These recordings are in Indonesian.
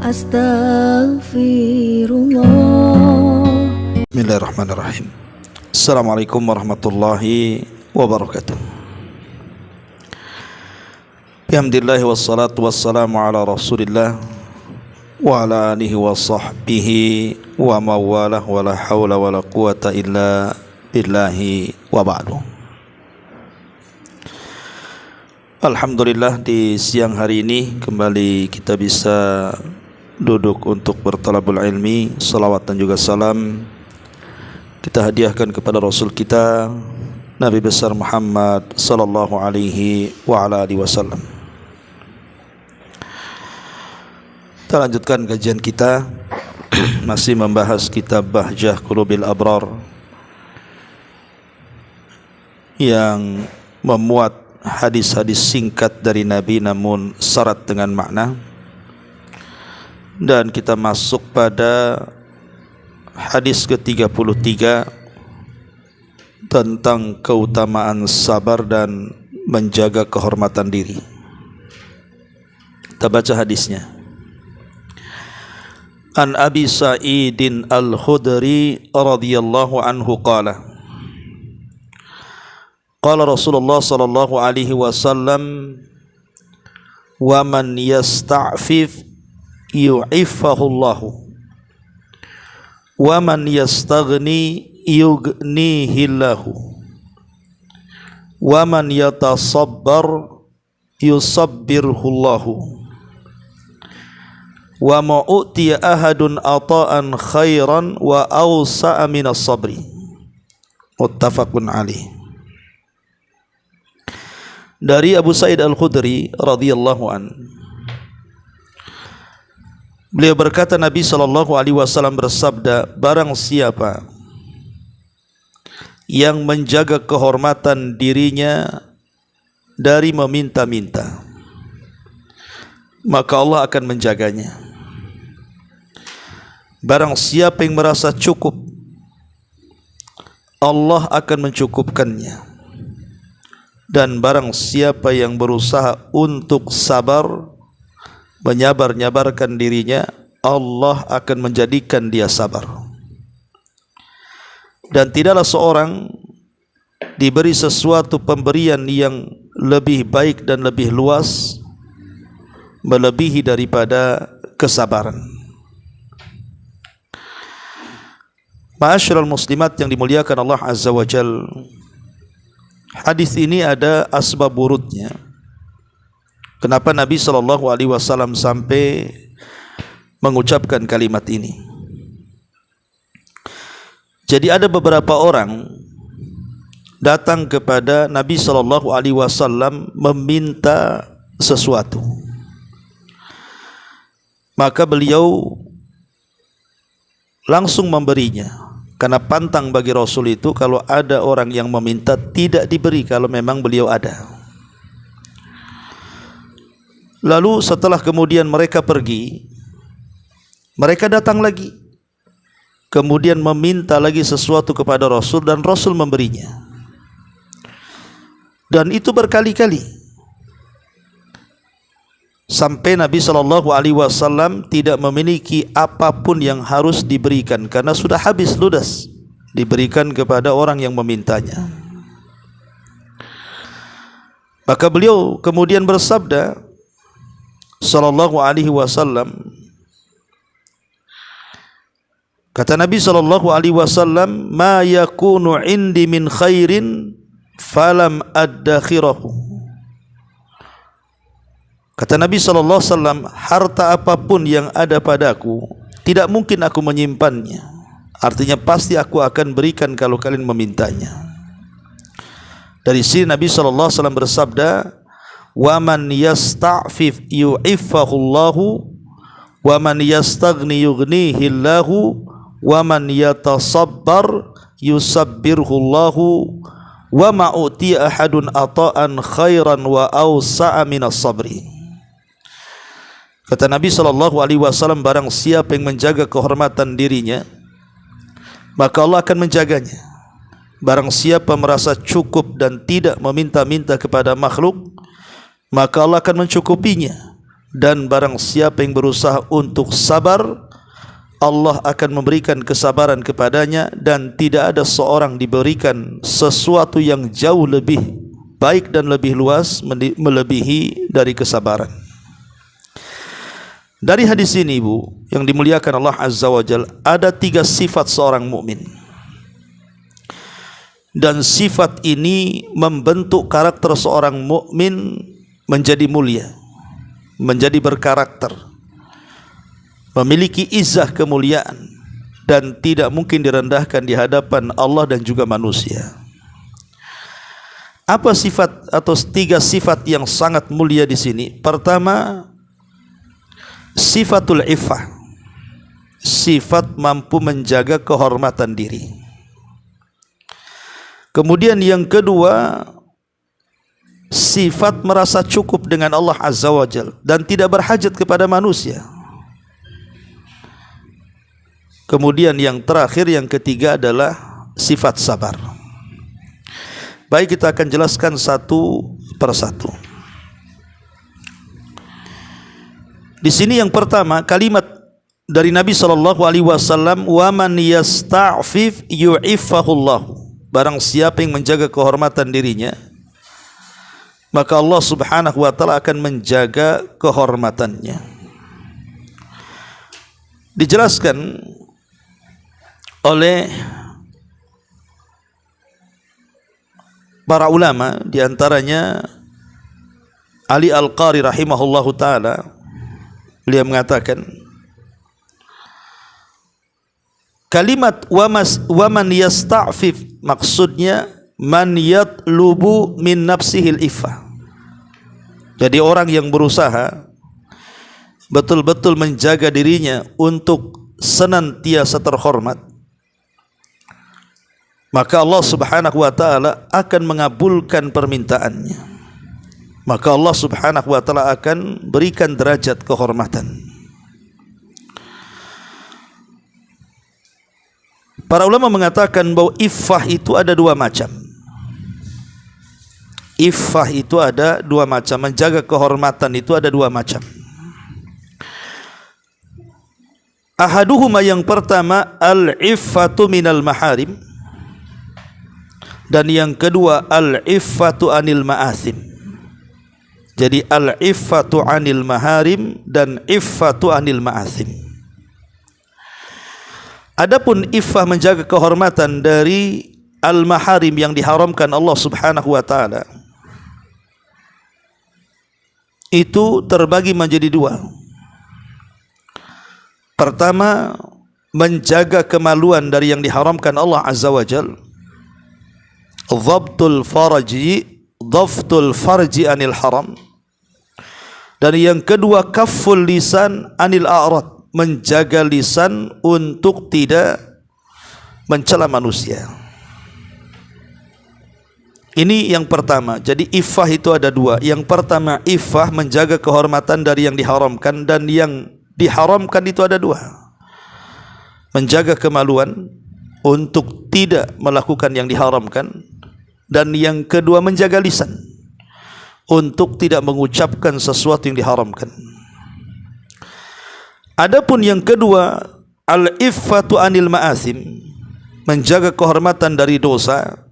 Astaghfirullah. Bismillahirrahmanirrahim. Assalamualaikum warahmatullahi wabarakatuh. Alhamdulillah wassalatu wassalamu ala Rasulillah wa ala alihi wa sahbihi wa mawalah wa la hawla wa la quwata illa billahi wa ba'du. Alhamdulillah, di siang hari ini kembali kita bisa duduk untuk bertalabul ilmi. Salawat dan juga salam kita hadiahkan kepada Rasul kita Nabi besar Muhammad sallallahu alaihi wa ala alihi wasallam. Kita lanjutkan kajian kita masih membahas kitab Bahjah Qulubil Abrar yang memuat hadis-hadis singkat dari Nabi namun syarat dengan makna. Dan kita masuk pada hadis ke-33 tentang keutamaan sabar dan menjaga kehormatan diri. Kita baca hadisnya. An Abi Sa'idin Al-Khudri radhiyallahu anhu qala qala Rasulullah sallallahu alaihi wasallam wa man yasta'fif yu'iffahullahu wa man yastaghni yughnihillahu wa man yatasabbar yusabbirhullahu wa ma utiya ahadun ata'an khairan wa awsa'a minas sabri. Muttafaqun alaih. Dari Abu Sa'id Al-Khudri radhiyallahu an, beliau berkata, Nabi SAW bersabda, barang siapa yang menjaga kehormatan dirinya dari meminta-minta, maka Allah akan menjaganya. Barang siapa yang merasa cukup, Allah akan mencukupkannya. Dan barang siapa yang berusaha untuk sabar, menyabar-nyabarkan dirinya, Allah akan menjadikan dia sabar. Dan tidaklah seorang diberi sesuatu pemberian yang lebih baik dan lebih luas melebihi daripada kesabaran. Ma'asyiral muslimat yang dimuliakan Allah Azza wa Jalla, hadis ini ada asbab wurudnya. Kenapa Nabi SAW sampai mengucapkan kalimat ini? Jadi ada beberapa orang datang kepada Nabi SAW meminta sesuatu. Maka beliau langsung memberinya. Karena pantang bagi Rasul itu kalau ada orang yang meminta tidak diberi kalau memang beliau ada. Lalu setelah kemudian mereka pergi, mereka datang lagi, kemudian meminta lagi sesuatu kepada Rasul dan Rasul memberinya. Dan itu berkali-kali, sampai Nabi SAW tidak memiliki apapun yang harus diberikan karena sudah habis ludas diberikan kepada orang yang memintanya. Maka beliau kemudian bersabda sallallahu alaihi wasallam, kata Nabi sallallahu alaihi wasallam, ma yakunu indi min khairin falam addakhirahu. Kata Nabi SAW, harta apapun yang ada padaku tidak mungkin aku menyimpannya. Artinya pasti aku akan berikan kalau kalian memintanya. Dari sini Nabi SAW bersabda, wa man yasta'fif yu'iffahullahu wa man yastaghni yughnihillahu wa man yatasabbar yusabbirhullahu wa ma utiya ahadun ata'an khairan wa awsa'a minas sabri. Kata Nabi SAW, barang siapa yang menjaga kehormatan dirinya, maka Allah akan menjaganya. Barang siapa merasa cukup dan tidak meminta-minta kepada makhluk, maka Allah akan mencukupinya. dan barang siapa yang berusaha untuk sabar, Allah akan memberikan kesabaran kepadanya, dan tidak ada seorang diberikan sesuatu yang jauh lebih baik dan lebih luas melebihi dari kesabaran. Dari hadis ini, Ibu, yang dimuliakan Allah Azza wa Jalla, ada 3 sifat seorang mukmin. Dan sifat ini membentuk karakter seorang mukmin menjadi mulia, menjadi berkarakter, memiliki izzah kemuliaan, dan tidak mungkin direndahkan di hadapan Allah dan juga manusia. Apa sifat atau 3 sifat yang sangat mulia di sini? Pertama, sifatul iffah, sifat mampu menjaga kehormatan diri. Kemudian yang kedua, sifat merasa cukup dengan Allah Azza wa Jalla dan tidak berhajat kepada manusia. Kemudian yang terakhir, yang ketiga adalah sifat sabar. Baik, kita akan jelaskan satu persatu. Di sini yang pertama, kalimat dari Nabi SAW, wa man yasta'fif yu'iffahullah. Barang siapa yang menjaga kehormatan dirinya, maka Allah Subhanahu wa taala akan menjaga kehormatannya. Dijelaskan oleh para ulama, di antaranya Ali Al-Qari rahimahullahu taala, beliau mengatakan kalimat wa man yasta'fif, maksudnya man yatlubu min nafsihil iffah. Jadi orang yang berusaha betul-betul menjaga dirinya untuk senantiasa terhormat, maka Allah Subhanahu wa taala akan mengabulkan permintaannya. Maka Allah Subhanahu wa taala akan berikan derajat kehormatan. Para ulama mengatakan bahwa iffah itu ada 2 macam. Iffah itu ada 2 macam, menjaga kehormatan itu ada 2 macam. Ahaduhuma, yang pertama, al-iffatu minal maharim, dan yang kedua al-iffatu anil ma'athim. Jadi al-iffatu anil maharim dan iffatu anil ma'athim. Adapun iffah, menjaga kehormatan dari al-maharim yang diharamkan Allah Subhanahu wa taala, itu terbagi menjadi 2. Pertama, menjaga kemaluan dari yang diharamkan Allah Azza wa Jalla, dhabtul farji anil haram. Dan yang kedua, kafful lisan anil a'rad, menjaga lisan untuk tidak mencela manusia. Ini yang pertama. Jadi iffah itu ada 2. Yang pertama, iffah, menjaga kehormatan dari yang diharamkan, dan yang diharamkan itu ada 2. Menjaga kemaluan untuk tidak melakukan yang diharamkan, dan yang kedua, menjaga lisan untuk tidak mengucapkan sesuatu yang diharamkan. Adapun yang kedua, al-iffatu anil ma'athim, menjaga kehormatan dari dosa,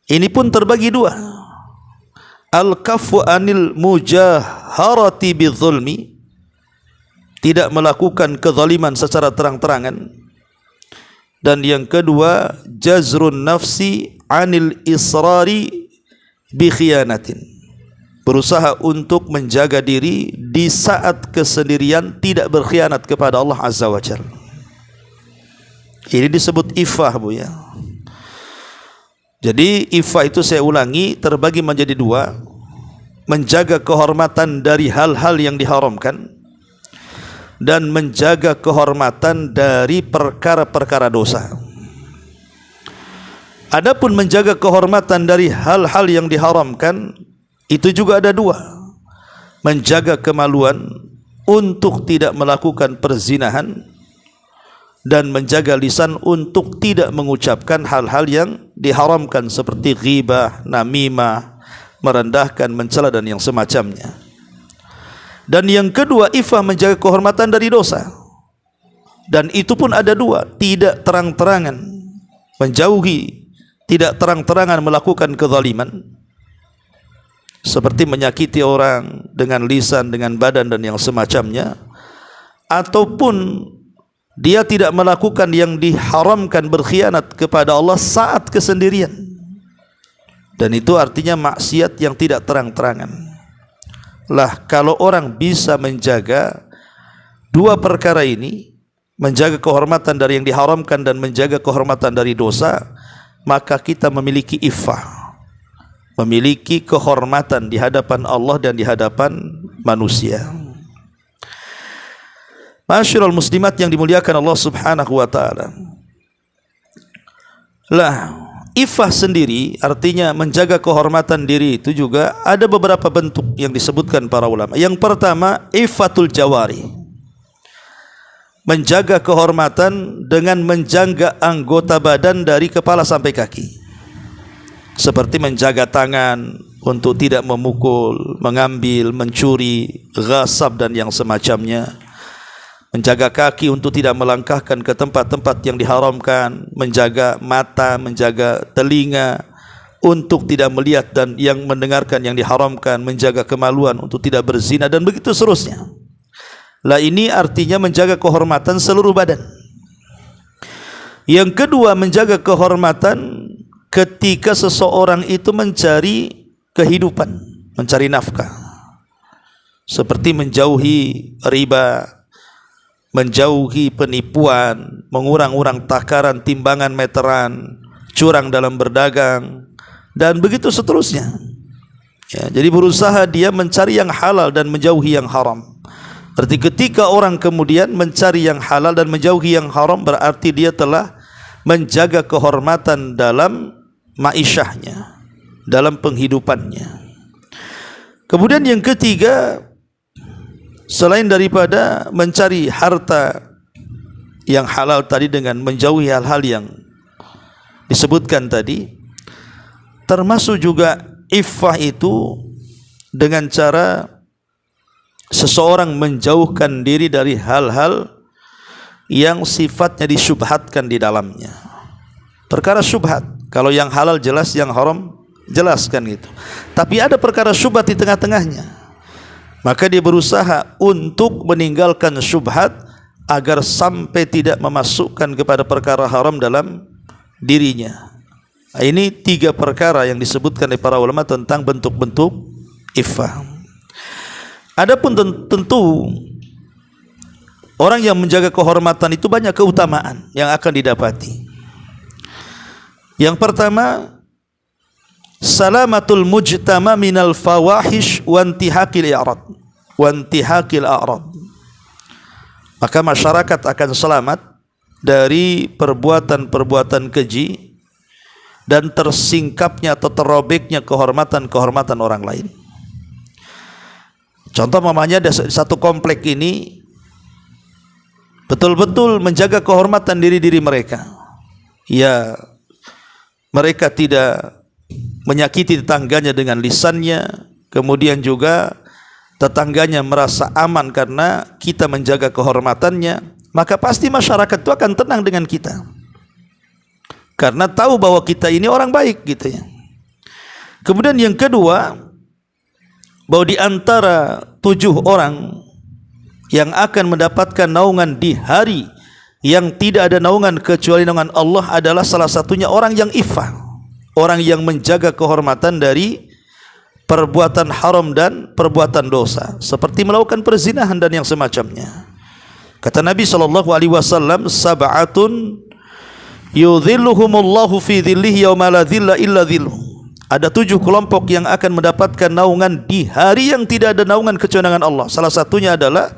ini pun terbagi 2. Al-kaffu anil mujaharati bidzulmi, tidak melakukan kezaliman secara terang-terangan. Dan yang kedua, jazrun nafsi anil israri bi khiyanatin, berusaha untuk menjaga diri di saat kesendirian, tidak berkhianat kepada Allah Azza wa Jalla. Ini disebut iffah, Bu, ya. Jadi iffah itu, saya ulangi, terbagi menjadi 2. Menjaga kehormatan dari hal-hal yang diharamkan, dan menjaga kehormatan dari perkara-perkara dosa. Adapun menjaga kehormatan dari hal-hal yang diharamkan, itu juga ada 2. Menjaga kemaluan untuk tidak melakukan perzinahan, dan menjaga lisan untuk tidak mengucapkan hal-hal yang diharamkan seperti ghibah, namimah, merendahkan, mencela, dan yang semacamnya. Dan yang kedua, iffah menjaga kehormatan dari dosa. Dan itu pun ada dua, tidak terang-terangan menjauhi, tidak terang-terangan melakukan kezaliman, seperti menyakiti orang dengan lisan, dengan badan dan yang semacamnya, ataupun dia tidak melakukan yang diharamkan, berkhianat kepada Allah saat kesendirian. Dan itu artinya maksiat yang tidak terang-terangan. Lah, kalau orang bisa menjaga dua perkara ini, menjaga kehormatan dari yang diharamkan dan menjaga kehormatan dari dosa, maka kita memiliki iffah, memiliki kehormatan di hadapan Allah dan di hadapan manusia. Masyiral muslimat yang dimuliakan Allah Subhanahu wa taala. Lah, iffah sendiri artinya menjaga kehormatan diri itu juga ada beberapa bentuk yang disebutkan para ulama. Yang pertama, iffatul jawari, menjaga kehormatan dengan menjaga anggota badan dari kepala sampai kaki, seperti menjaga tangan untuk tidak memukul, mengambil, mencuri, ghasab dan yang semacamnya, menjaga kaki untuk tidak melangkahkan ke tempat-tempat yang diharamkan, menjaga mata, menjaga telinga untuk tidak melihat dan yang mendengarkan yang diharamkan, menjaga kemaluan untuk tidak berzina, dan begitu seterusnya. Lah, ini artinya menjaga kehormatan seluruh badan. Yang kedua, menjaga kehormatan ketika seseorang itu mencari kehidupan, mencari nafkah, seperti menjauhi riba, menjauhi penipuan, mengurang-urang takaran, timbangan, meteran, curang dalam berdagang, dan begitu seterusnya. Ya, jadi berusaha dia mencari yang halal dan menjauhi yang haram. Berarti ketika orang kemudian mencari yang halal dan menjauhi yang haram, berarti dia telah menjaga kehormatan dalam ma'isyahnya, dalam penghidupannya. Kemudian yang ketiga, selain daripada mencari harta yang halal tadi dengan menjauhi hal-hal yang disebutkan tadi, termasuk juga iffah itu dengan cara seseorang menjauhkan diri dari hal-hal yang sifatnya disyubhatkan di dalamnya. Perkara syubhat, kalau yang halal jelas, yang haram jelaskan gitu. Tapi ada perkara syubhat di tengah-tengahnya, maka dia berusaha untuk meninggalkan syubhat agar sampai tidak memasukkan kepada perkara haram dalam dirinya. Ini tiga perkara yang disebutkan oleh para ulama tentang bentuk-bentuk iffah. Adapun tentu orang yang menjaga kehormatan itu banyak keutamaan yang akan didapati. Yang pertama, salamatul mujtama minal fawahish wa intihakil i'rad wa intihakil a'rad. Maka masyarakat akan selamat dari perbuatan-perbuatan keji dan tersingkapnya atau terrobeknya kehormatan-kehormatan orang lain. Contoh mamanya ada satu komplek ini betul-betul menjaga kehormatan diri-diri mereka. Ya, mereka tidak menyakiti tetangganya dengan lisannya, kemudian juga tetangganya merasa aman karena kita menjaga kehormatannya, maka pasti masyarakat itu akan tenang dengan kita, karena tahu bahwa kita ini orang baik gitu ya. Kemudian yang kedua, bahwa di antara 7 orang yang akan mendapatkan naungan di hari yang tidak ada naungan kecuali naungan Allah adalah salah satunya orang yang iffah, orang yang menjaga kehormatan dari perbuatan haram dan perbuatan dosa, seperti melakukan perzinahan dan yang semacamnya. Kata Nabi SAW, sab'atun yudhilluhumullahu fi dhillihi yawma la dhilla illa dhilluh. Ada 7 kelompok yang akan mendapatkan naungan di hari yang tidak ada naungan kecuali naungan Allah. Salah satunya adalah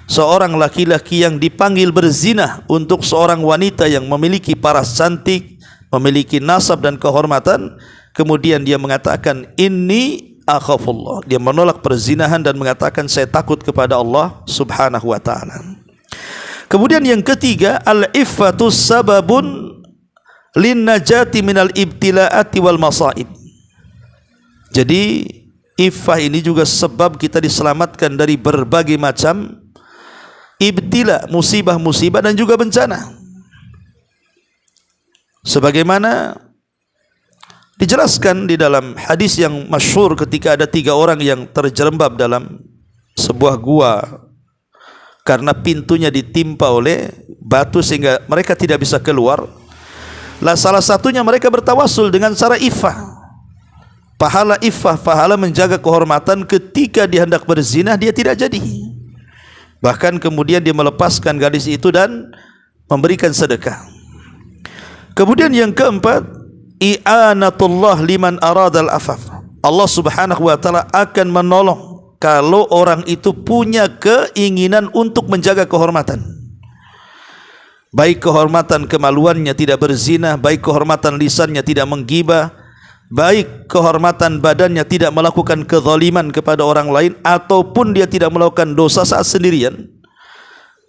seorang laki-laki yang dipanggil berzina untuk seorang wanita yang memiliki paras cantik, memiliki nasab dan kehormatan, kemudian dia mengatakan inni akhafullah, dia menolak perzinahan dan mengatakan saya takut kepada Allah Subhanahu wa taala. Kemudian yang ketiga, al-iffatu sababun lin najati minal ibtilaati wal masaib. Jadi Iffah ini juga sebab kita diselamatkan dari berbagai macam ibtila, musibah-musibah dan juga bencana. Sebagaimana dijelaskan di dalam hadis yang masyhur ketika ada 3 orang yang terjerembab dalam sebuah gua karena pintunya ditimpa oleh batu sehingga mereka tidak bisa keluar. Lah salah satunya mereka bertawassul dengan cara iffah. Pahala iffah, pahala menjaga kehormatan ketika dia hendak berzina dia tidak jadi. Bahkan kemudian dia melepaskan gadis itu dan memberikan sedekah. Kemudian yang keempat, i'anatullah liman aradal afaf. Allah Subhanahu wa taala akan menolong kalau orang itu punya keinginan untuk menjaga kehormatan. Baik kehormatan kemaluannya tidak berzina, baik kehormatan lisannya tidak menggibah, baik kehormatan badannya tidak melakukan kezaliman kepada orang lain, ataupun dia tidak melakukan dosa saat sendirian,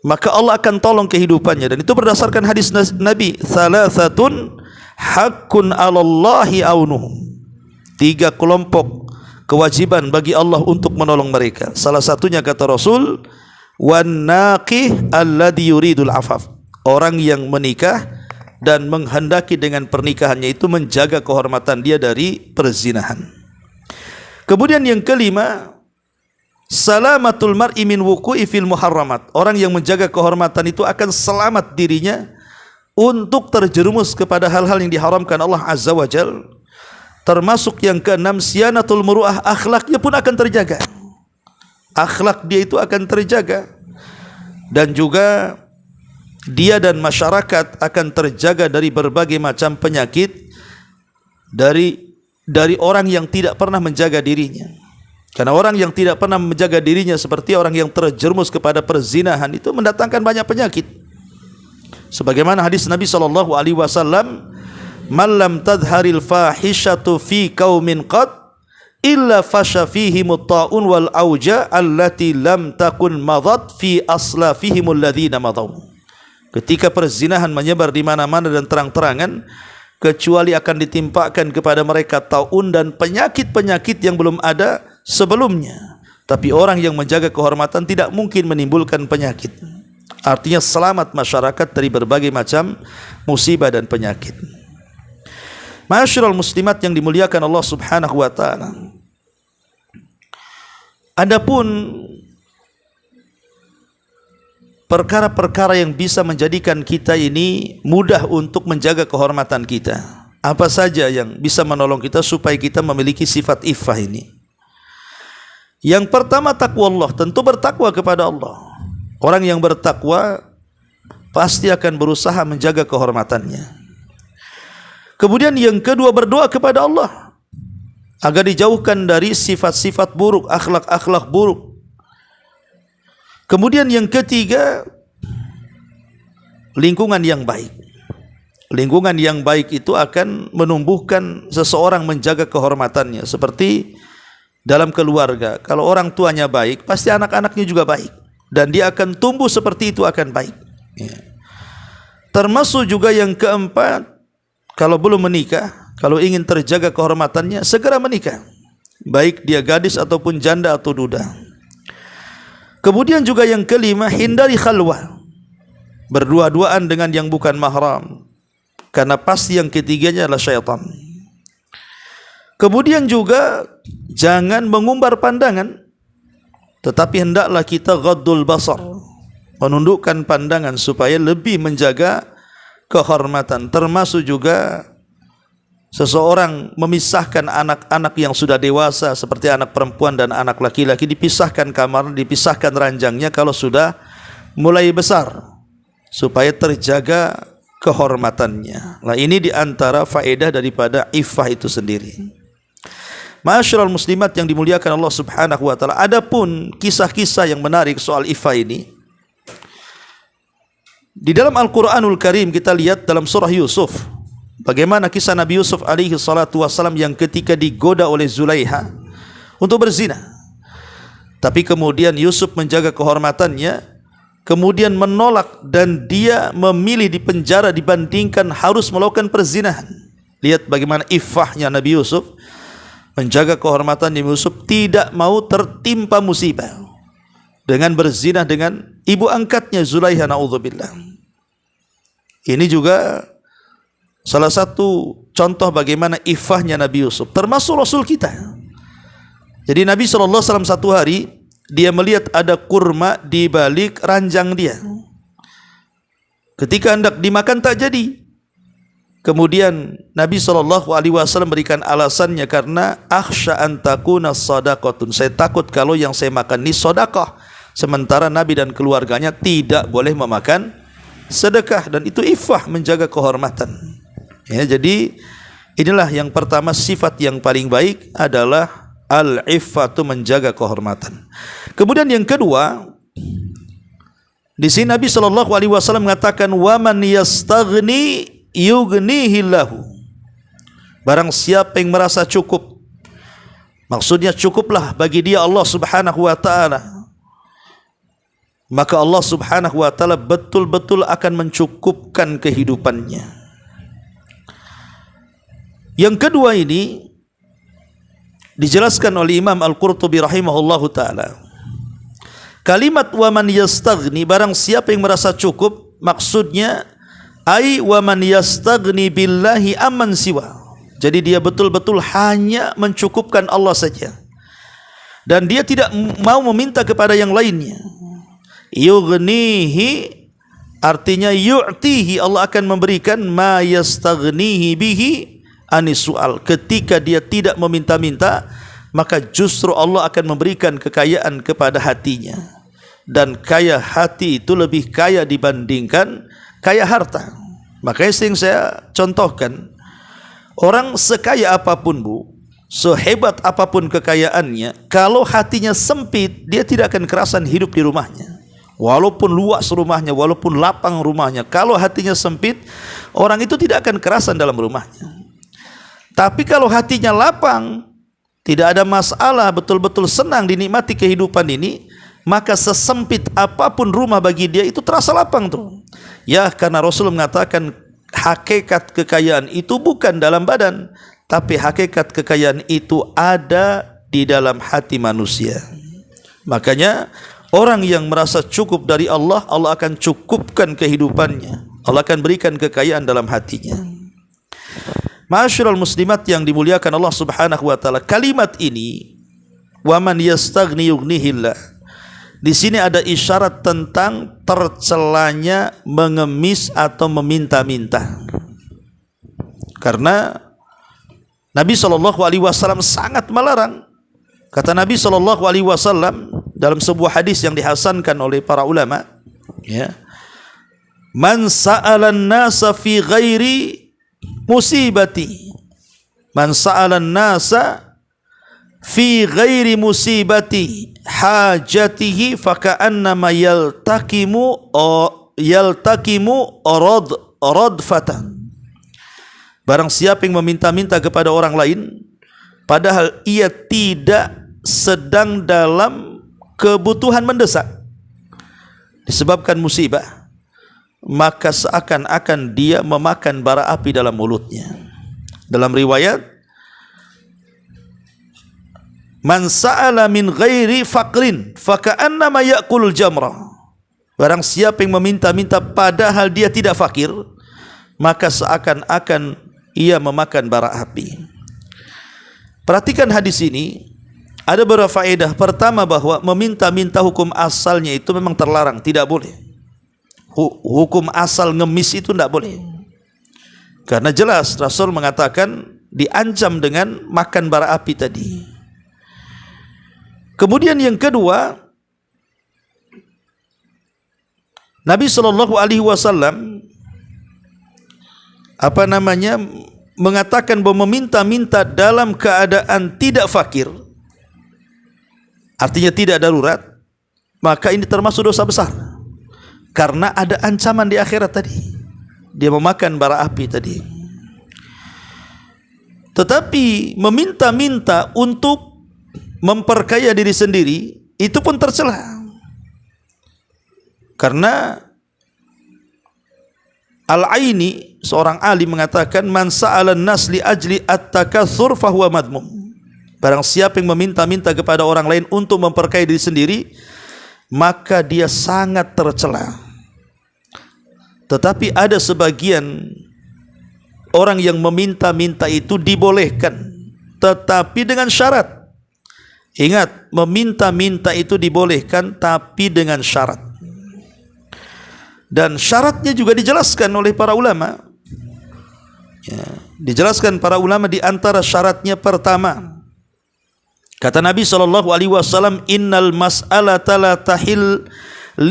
maka Allah akan tolong kehidupannya. Dan itu berdasarkan hadis Nabi, salasatun haqqun 'alallahi aunuhum. 3 kelompok kewajiban bagi Allah untuk menolong mereka. Salah satunya kata Rasul, wan naqih alladhi yuridul afaf. Orang yang menikah dan menghendaki dengan pernikahannya itu menjaga kehormatan dia dari perzinahan. Kemudian yang kelima, salamatul mar'i min wuqu'i fil muharramat. Orang yang menjaga kehormatan itu akan selamat dirinya untuk terjerumus kepada hal-hal yang diharamkan Allah Azza wa Jalla. Termasuk yang keenam, siyanatul muru'ah, akhlaknya pun akan terjaga. Akhlak dia itu akan terjaga. Dan juga dia dan masyarakat akan terjaga dari berbagai macam penyakit dari orang yang tidak pernah menjaga dirinya. Karena orang yang tidak pernah menjaga dirinya seperti orang yang terjerumus kepada perzinahan itu mendatangkan banyak penyakit. Sebagaimana hadis Nabi SAW, man lam tadharil fahishatu fi qaumin qad illa fasha fihimut ta'un wal auja allati lam takun madat fi aslafihimul ladzina madaw. Ketika perzinahan menyebar di mana-mana dan terang-terangan, kecuali akan ditimpakan kepada mereka taun dan penyakit-penyakit yang belum ada sebelumnya. Tapi orang yang menjaga kehormatan tidak mungkin menimbulkan penyakit. Artinya selamat masyarakat dari berbagai macam musibah dan penyakit. Ma'asyiral muslimat yang dimuliakan Allah Subhanahu wa taala. Adapun perkara-perkara yang bisa menjadikan kita ini mudah untuk menjaga kehormatan kita, apa saja yang bisa menolong kita supaya kita memiliki sifat iffah ini? Yang pertama, takwa Allah. Tentu bertakwa kepada Allah. Orang yang bertakwa pasti akan berusaha menjaga kehormatannya. Kemudian yang kedua, berdoa kepada Allah agar dijauhkan dari sifat-sifat buruk, akhlak-akhlak buruk. Kemudian yang ketiga, lingkungan yang baik. Lingkungan yang baik itu akan menumbuhkan seseorang menjaga kehormatannya. Seperti dalam keluarga, kalau orang tuanya baik, pasti anak-anaknya juga baik. Dan dia akan tumbuh seperti itu, akan baik. Ya. Termasuk juga yang keempat, kalau belum menikah, kalau ingin terjaga kehormatannya, segera menikah. Baik dia gadis ataupun janda atau duda. Kemudian juga yang kelima, hindari khalwah, berdua-duaan dengan yang bukan mahram, karena pasti yang ketiganya adalah syaitan. Kemudian juga jangan mengumbar pandangan, tetapi hendaklah kita ghaddul basar, menundukkan pandangan supaya lebih menjaga kehormatan. Termasuk juga seseorang memisahkan anak-anak yang sudah dewasa seperti anak perempuan dan anak laki-laki, dipisahkan kamar, dipisahkan ranjangnya kalau sudah mulai besar, supaya terjaga kehormatannya. Nah, ini diantara faedah daripada iffah itu sendiri. Ma'asyiral muslimat yang dimuliakan Allah Subhanahu wa taala. Adapun kisah-kisah yang menarik soal iffah ini, di dalam Al-Quranul Karim kita lihat dalam surah Yusuf, bagaimana kisah Nabi Yusuf alaihi salatu wassalam yang ketika digoda oleh Zulaiha untuk berzina. Tapi kemudian Yusuf menjaga kehormatannya, kemudian menolak dan dia memilih di penjara dibandingkan harus melakukan perzinahan. Lihat bagaimana iffahnya Nabi Yusuf. menjaga kehormatan Nabi Yusuf, tidak mau tertimpa musibah dengan berzina dengan ibu angkatnya Zulaiha, naudzubillah. Ini juga salah satu contoh bagaimana iffahnya Nabi Yusuf, termasuk Rasul kita. Jadi Nabi SAW satu hari dia melihat ada kurma di balik ranjang dia. Ketika hendak dimakan tak jadi. Kemudian Nabi SAW berikan alasannya, karena akhsha an takuna sadaqatun, saya takut kalau yang saya makan ini sedekah, sementara Nabi dan keluarganya tidak boleh memakan sedekah, dan itu iffah, menjaga kehormatan. Ya, jadi inilah yang pertama, sifat yang paling baik adalah al-iffatu, menjaga kehormatan. Kemudian yang kedua, di sini Nabi SAW mengatakan, wa man yastaghni yughnihillahu, barang siapa yang merasa cukup, maksudnya cukuplah bagi dia Allah Subhanahu wa taala, maka Allah Subhanahu wa taala betul-betul akan mencukupkan kehidupannya. Yang kedua ini dijelaskan oleh Imam Al-Qurtubi rahimahullahu taala. Kalimat wa man yastaghni, barang siapa yang merasa cukup, maksudnya ai wa man yastaghni billahi amman siwa. Jadi dia betul-betul hanya mencukupkan Allah saja, dan dia tidak mau meminta kepada yang lainnya. Yughnihi artinya yu'tihi, Allah akan memberikan ma yastaghnihi bihi anisual. Ketika dia tidak meminta-minta, maka justru Allah akan memberikan kekayaan kepada hatinya, dan kaya hati itu lebih kaya dibandingkan kaya harta. Makanya sering saya contohkan, orang sekaya apapun bu, sehebat apapun kekayaannya, kalau hatinya sempit, dia tidak akan kerasan hidup di rumahnya. Walaupun luas rumahnya, walaupun lapang rumahnya, kalau hatinya sempit, orang itu tidak akan kerasan dalam rumahnya. Tapi kalau hatinya lapang, tidak ada masalah, betul-betul senang dinikmati kehidupan ini, maka sesempit apapun rumah bagi dia itu terasa lapang tuh. Ya, karena Rasul mengatakan hakikat kekayaan itu bukan dalam badan, tapi hakikat kekayaan itu ada di dalam hati manusia. Makanya orang yang merasa cukup dari Allah, Allah akan cukupkan kehidupannya, Allah akan berikan kekayaan dalam hatinya. Ma'asyiral muslimat yang dimuliakan Allah Subhanahu wa taala, kalimat ini wa man yastaghni yughnihillah, di sini ada isyarat tentang tercelanya mengemis atau meminta-minta. Karena Nabi SAW sangat melarang. Kata Nabi SAW dalam sebuah hadis yang dihasankan oleh para ulama, ya, man sa'alan nasa fi ghairi musibati, man sa'alan nasa fi ghairi musibati hajatihi faka'annama yaltakimu radfatan. Barang siapa yang meminta-minta kepada orang lain padahal ia tidak sedang dalam kebutuhan mendesak disebabkan musibah, maka seakan-akan dia memakan bara api dalam mulutnya. Dalam riwayat, man sa'ala min ghairi faqrin faka'annama ya'kulul jamra. Barang siapa yang meminta-minta padahal dia tidak fakir, maka seakan-akan ia memakan bara api. Perhatikan hadis ini, ada beberapa faedah. Pertama, bahwa meminta-minta hukum asalnya itu memang terlarang, tidak boleh. Hukum asal ngemis itu tidak boleh. Karena jelas Rasul mengatakan diancam dengan makan bara api tadi. Kemudian yang kedua, Nabi SAW mengatakan bahwa meminta-minta dalam keadaan tidak fakir, artinya tidak darurat, maka ini termasuk dosa besar. Karena ada ancaman di akhirat tadi, dia memakan bara api tadi. Tetapi meminta-minta untuk memperkaya diri sendiri itu pun tercela. Karena Al-Aini, seorang alim, mengatakan man sa'alan nas li ajli at-takatsur fahuwa madmum. Barang siapa yang meminta-minta kepada orang lain untuk memperkaya diri sendiri, maka dia sangat tercela. Tetapi ada sebagian orang yang meminta-minta itu dibolehkan, tetapi dengan syarat. Ingat, meminta-minta itu dibolehkan tapi dengan syarat. Dan syaratnya juga dijelaskan oleh para ulama. Ya, dijelaskan para ulama di antara syaratnya pertama. Kata Nabi SAW, innal mas'alata la tahil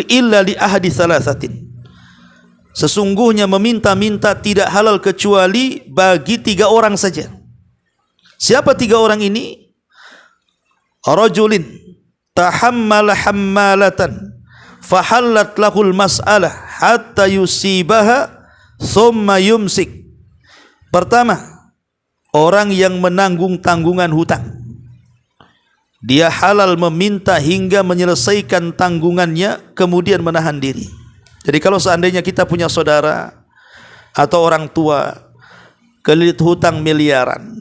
illa li ahadi thalathatin. Sesungguhnya meminta-minta tidak halal kecuali bagi 3 orang saja. Siapa 3 orang ini? Rajulin tahammala hammalatan fahallat lahul mas'alah hatta yusibaha thumma yumsik. Pertama, orang yang menanggung tanggungan hutang. Dia halal meminta hingga menyelesaikan tanggungannya, kemudian menahan diri. Jadi kalau seandainya kita punya saudara atau orang tua kelilit hutang miliaran,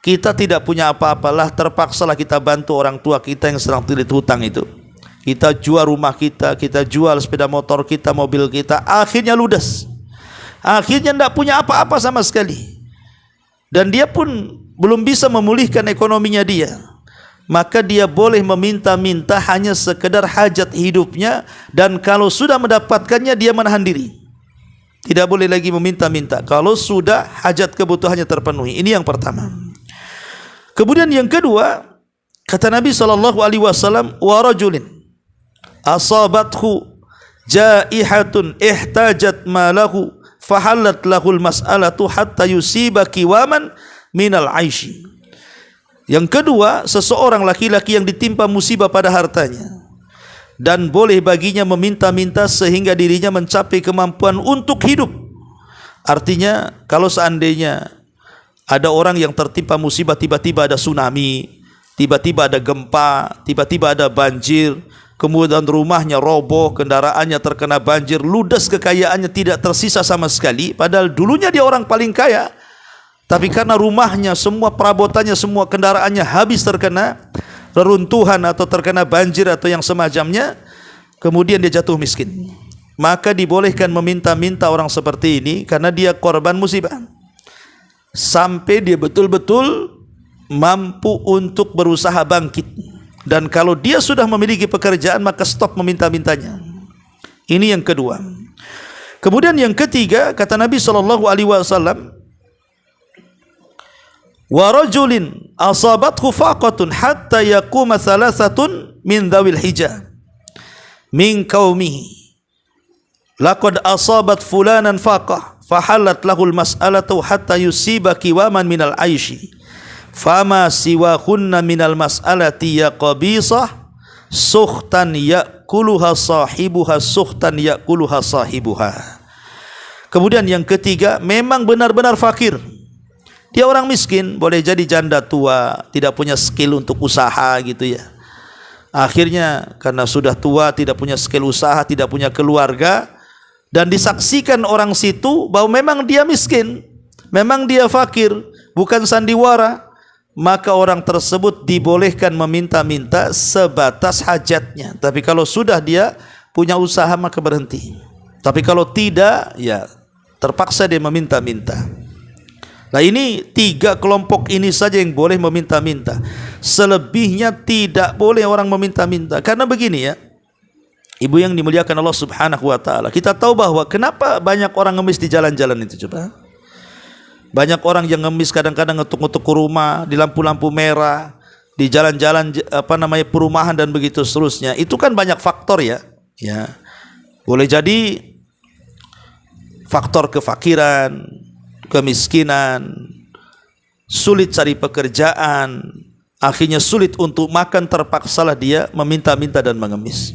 kita tidak punya apa-apalah, terpaksalah kita bantu orang tua kita yang sedang terlilit hutang itu. Kita jual rumah kita jual sepeda motor kita, mobil kita, akhirnya ludes. Akhirnya tidak punya apa-apa sama sekali. Dan dia pun belum bisa memulihkan ekonominya dia. Maka dia boleh meminta-minta hanya sekedar hajat hidupnya, dan kalau sudah mendapatkannya dia menahan diri. Tidak boleh lagi meminta-minta kalau sudah hajat kebutuhannya terpenuhi. Ini yang pertama. Kemudian yang kedua, kata Nabi SAW, wa rajulin asabathu jaihatun ihtajat malahu fahallat lahul mas'alatu hatta yusiba kiwaman minal aishi. Yang kedua, seseorang laki-laki yang ditimpa musibah pada hartanya, dan boleh baginya meminta-minta sehingga dirinya mencapai kemampuan untuk hidup. Artinya, kalau seandainya ada orang yang tertimpa musibah, tiba-tiba ada tsunami, tiba-tiba ada gempa, tiba-tiba ada banjir, kemudian rumahnya roboh, kendaraannya terkena banjir, ludes kekayaannya, tidak tersisa sama sekali, padahal dulunya dia orang paling kaya. Tapi karena rumahnya, semua perabotannya, semua kendaraannya habis terkena reruntuhan atau terkena banjir atau yang semacamnya, kemudian dia jatuh miskin. Maka dibolehkan meminta-minta orang seperti ini karena dia korban musibah, sampai dia betul-betul mampu untuk berusaha bangkit. Dan kalau dia sudah memiliki pekerjaan, maka stop meminta-mintanya. Ini yang kedua. Kemudian yang ketiga, kata Nabi SAW, wa rajulin asabathu faqatun hatta yaquma thalathatun min dhawil hijah min qaumihi laqad asabat fulanan faqah fahallat lahul mas'alatu hatta yusiba kiwaman minal aishi fama siwahunna minal mas'alati ya qabisah sukhtan yakuluha sahibuha sukhtan yakuluha sahibuha. Kemudian yang ketiga, memang benar-benar fakir. Dia orang miskin, boleh jadi janda tua, tidak punya skill untuk usaha gitu ya. Akhirnya karena sudah tua, tidak punya skill usaha, tidak punya keluarga, dan disaksikan orang situ bahwa memang dia miskin, memang dia fakir, bukan sandiwara, maka orang tersebut dibolehkan meminta-minta sebatas hajatnya. Tapi kalau sudah dia punya usaha, maka berhenti. Tapi kalau tidak, ya terpaksa dia meminta-minta. Nah, ini 3 kelompok ini saja yang boleh meminta-minta. Selebihnya tidak boleh orang meminta-minta. Karena begini ya, ibu yang dimuliakan Allah Subhanahu wa ta'ala, kita tahu bahwa kenapa banyak orang ngemis di jalan-jalan itu coba. Banyak orang yang ngemis kadang-kadang ngetuk-ngetuk ke rumah di lampu-lampu merah, di jalan-jalan perumahan dan begitu seterusnya. Itu kan banyak faktor ya. Ya. Boleh jadi faktor kefakiran, kemiskinan, sulit cari pekerjaan, akhirnya sulit untuk makan, terpaksalah dia meminta-minta dan mengemis.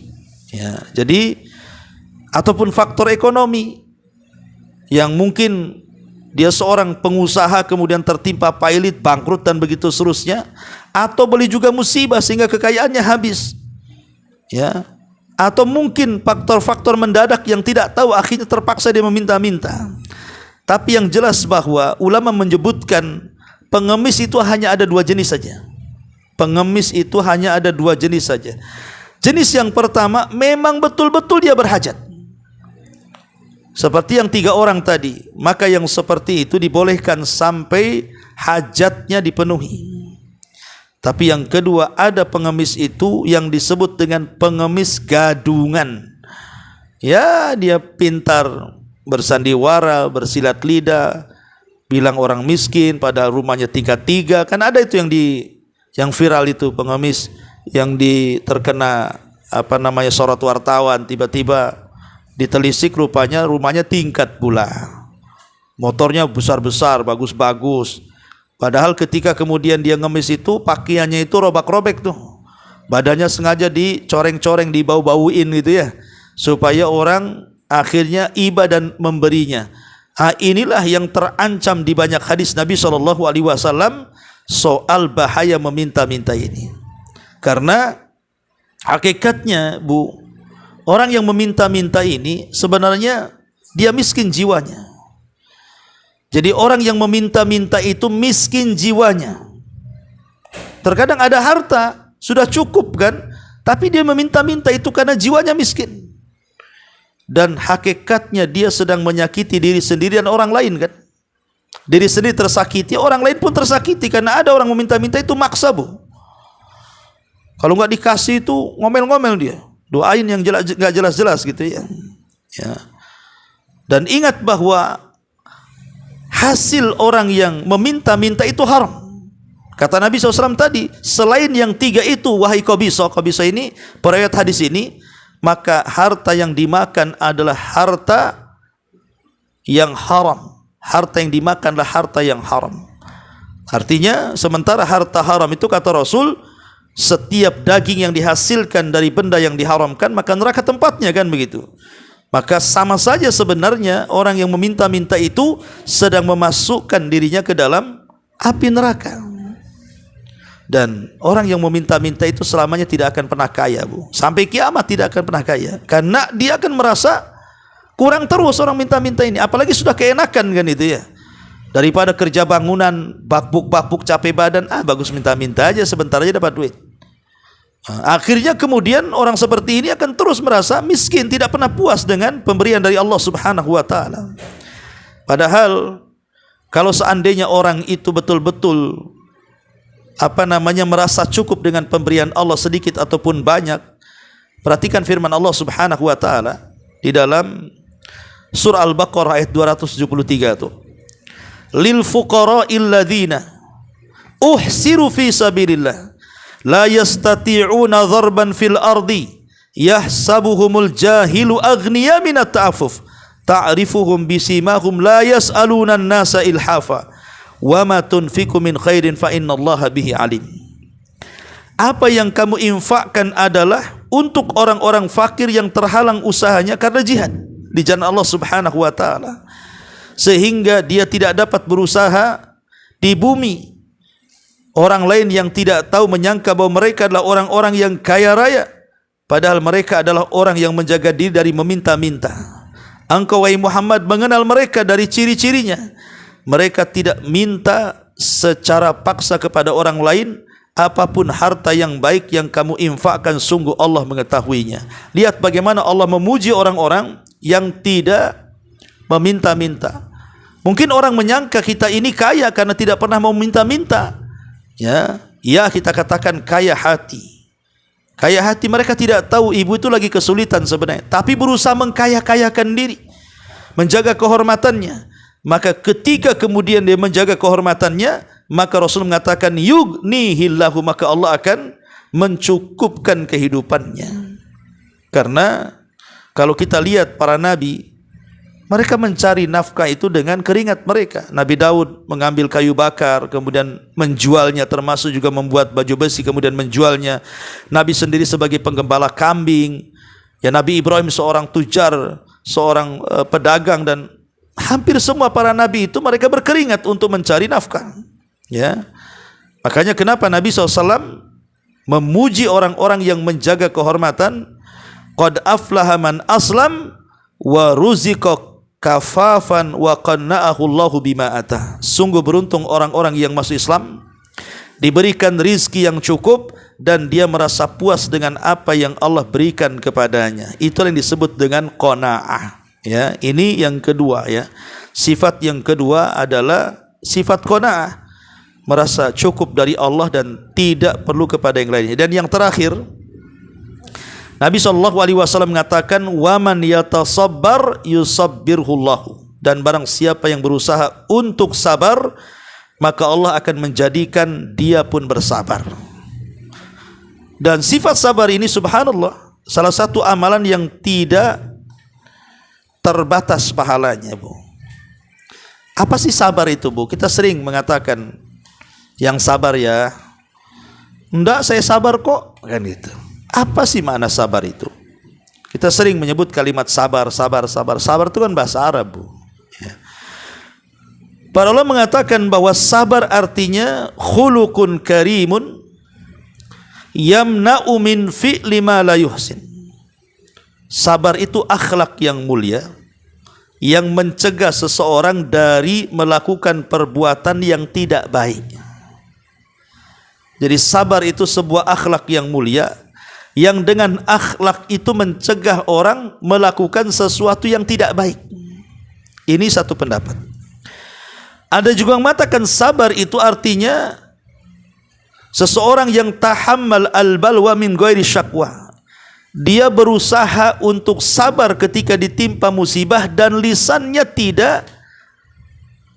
Ya, jadi ataupun faktor ekonomi yang mungkin dia seorang pengusaha kemudian tertimpa pailit, bangkrut dan begitu seterusnya, atau boleh juga musibah sehingga kekayaannya habis. Ya. Atau mungkin faktor-faktor mendadak yang tidak tahu, akhirnya terpaksa dia meminta-minta. Tapi yang jelas bahwa ulama menyebutkan pengemis itu hanya ada 2 jenis saja. pengemis itu hanya ada dua jenis saja. Jenis yang pertama memang betul-betul dia berhajat, seperti yang 3 orang tadi. Maka yang seperti itu dibolehkan sampai hajatnya dipenuhi. Tapi yang kedua, ada pengemis itu yang disebut dengan pengemis gadungan. Ya, dia pintar bersandiwara, bersilat lidah, bilang orang miskin padahal rumahnya tingkat 3. Kan ada itu yang viral itu, pengemis yang terkena sorot wartawan, tiba-tiba ditelisik rupanya rumahnya tingkat pula. Motornya besar-besar, bagus-bagus. Padahal ketika kemudian dia ngemis itu, pakaiannya itu robek-robek tuh. Badannya sengaja dicoreng-coreng, dibau-bauin gitu ya, supaya orang akhirnya iba dan memberinya. Inilah yang terancam di banyak hadis Nabi SAW soal bahaya meminta-minta ini. Karena hakikatnya orang yang meminta-minta ini sebenarnya dia miskin jiwanya. Jadi orang yang meminta-minta itu miskin jiwanya. Terkadang ada harta, sudah cukup kan, tapi dia meminta-minta itu karena jiwanya miskin. Dan hakikatnya dia sedang menyakiti diri sendiri dan orang lain kan. Diri sendiri tersakiti, orang lain pun tersakiti. Karena ada orang meminta-minta itu maksa kalau nggak dikasih itu ngomel-ngomel dia, doain yang nggak jelas-jelas gitu ya. Dan ingat bahwa hasil orang yang meminta-minta itu haram. Kata Nabi SAW tadi, selain yang 3 itu, wahai Qabisah ini periwayat hadis ini, maka harta yang dimakan adalah harta yang haram. Harta yang dimakan adalah harta yang haram. Artinya sementara harta haram itu kata Rasul, setiap daging yang dihasilkan dari benda yang diharamkan maka neraka tempatnya kan begitu. Maka sama saja sebenarnya orang yang meminta-minta itu sedang memasukkan dirinya ke dalam api neraka. Dan orang yang meminta-minta itu selamanya tidak akan pernah kaya, sampai kiamat tidak akan pernah kaya. Karena dia akan merasa kurang terus orang minta-minta ini. Apalagi sudah keenakan kan itu ya. Daripada kerja bangunan, bakbuk capek badan, bagus minta-minta aja, sebentar aja dapat duit. Akhirnya kemudian orang seperti ini akan terus merasa miskin, tidak pernah puas dengan pemberian dari Allah Subhanahu wa taala. Padahal kalau seandainya orang itu betul-betul merasa cukup dengan pemberian Allah sedikit ataupun banyak, perhatikan firman Allah Subhanahu wa taala di dalam surah Al-Baqarah ayat 273 tuh. Lil fuqara'il ladzina uhsiru fi sabilillah la yastati'una dharban fil ardi yahsabuhumul jahilu aghniya minat ta'affuf ta'rifuhum bisimahum la yas'aluna an-nasa ilhafa wa ma tunfiqu min khairin fa innallaha bihi alim. Apa yang kamu infakkan adalah untuk orang-orang fakir yang terhalang usahanya karena jihad di jalan Allah Subhanahu wa taala, sehingga dia tidak dapat berusaha di bumi. Orang lain yang tidak tahu menyangka bahwa mereka adalah orang-orang yang kaya raya, padahal mereka adalah orang yang menjaga diri dari meminta-minta. Engkau wahai Muhammad mengenal mereka dari ciri-cirinya. Mereka tidak minta secara paksa kepada orang lain. Apapun harta yang baik yang kamu infakkan, sungguh Allah mengetahuinya. Lihat bagaimana Allah memuji orang-orang yang tidak meminta-minta. Mungkin orang menyangka kita ini kaya karena tidak pernah mau minta-minta. Ya, kita katakan kaya hati. Kaya hati, mereka tidak tahu ibu itu lagi kesulitan sebenarnya, tapi berusaha mengkaya-kayakan diri, menjaga kehormatannya. Maka ketika kemudian dia menjaga kehormatannya, maka Rasul mengatakan yughnihillahu, maka Allah akan mencukupkan kehidupannya. Karena kalau kita lihat para nabi, mereka mencari nafkah itu dengan keringat mereka. Nabi Daud mengambil kayu bakar, kemudian menjualnya, termasuk juga membuat baju besi, kemudian menjualnya. Nabi sendiri sebagai penggembala kambing. Ya, Nabi Ibrahim seorang tujar, seorang pedagang, dan hampir semua para nabi itu mereka berkeringat untuk mencari nafkah. Ya, makanya kenapa Nabi SAW memuji orang-orang yang menjaga kehormatan. Qad aflaha man aslam wa ruziqa kafafan wa qanna'ahu Allahu bima atah. Sungguh beruntung orang-orang yang masuk Islam diberikan rizki yang cukup, dan dia merasa puas dengan apa yang Allah berikan kepadanya. Itu yang disebut dengan qanaah. Ya, ini yang kedua ya. Sifat yang kedua adalah sifat qanaah, merasa cukup dari Allah dan tidak perlu kepada yang lainnya. Dan yang terakhir, Nabi SAW mengatakan, waman yatasabbar yusabbirhullahu, dan barang siapa yang berusaha untuk sabar, maka Allah akan menjadikan dia pun bersabar. Dan sifat sabar ini subhanallah salah satu amalan yang tidak terbatas pahalanya, Bu. Apa sih sabar itu, Bu? Kita sering mengatakan, yang sabar ya. Enggak, saya sabar kok, kan gitu. Apa sih makna sabar itu? Kita sering menyebut kalimat sabar, sabar, sabar. Sabar itu kan bahasa Arab, Bu. Ya. Para ulama mengatakan bahwa sabar artinya khuluqun karimun yamna'u min fi'li ma la yuhsin. Sabar itu akhlak yang mulia yang mencegah seseorang dari melakukan perbuatan yang tidak baik. Jadi sabar itu sebuah akhlak yang mulia yang dengan akhlak itu mencegah orang melakukan sesuatu yang tidak baik. Ini satu pendapat. Ada juga yang mengatakan sabar itu artinya seseorang yang tahammal al-balwa min ghairi syakwa. Dia berusaha untuk sabar ketika ditimpa musibah dan lisannya tidak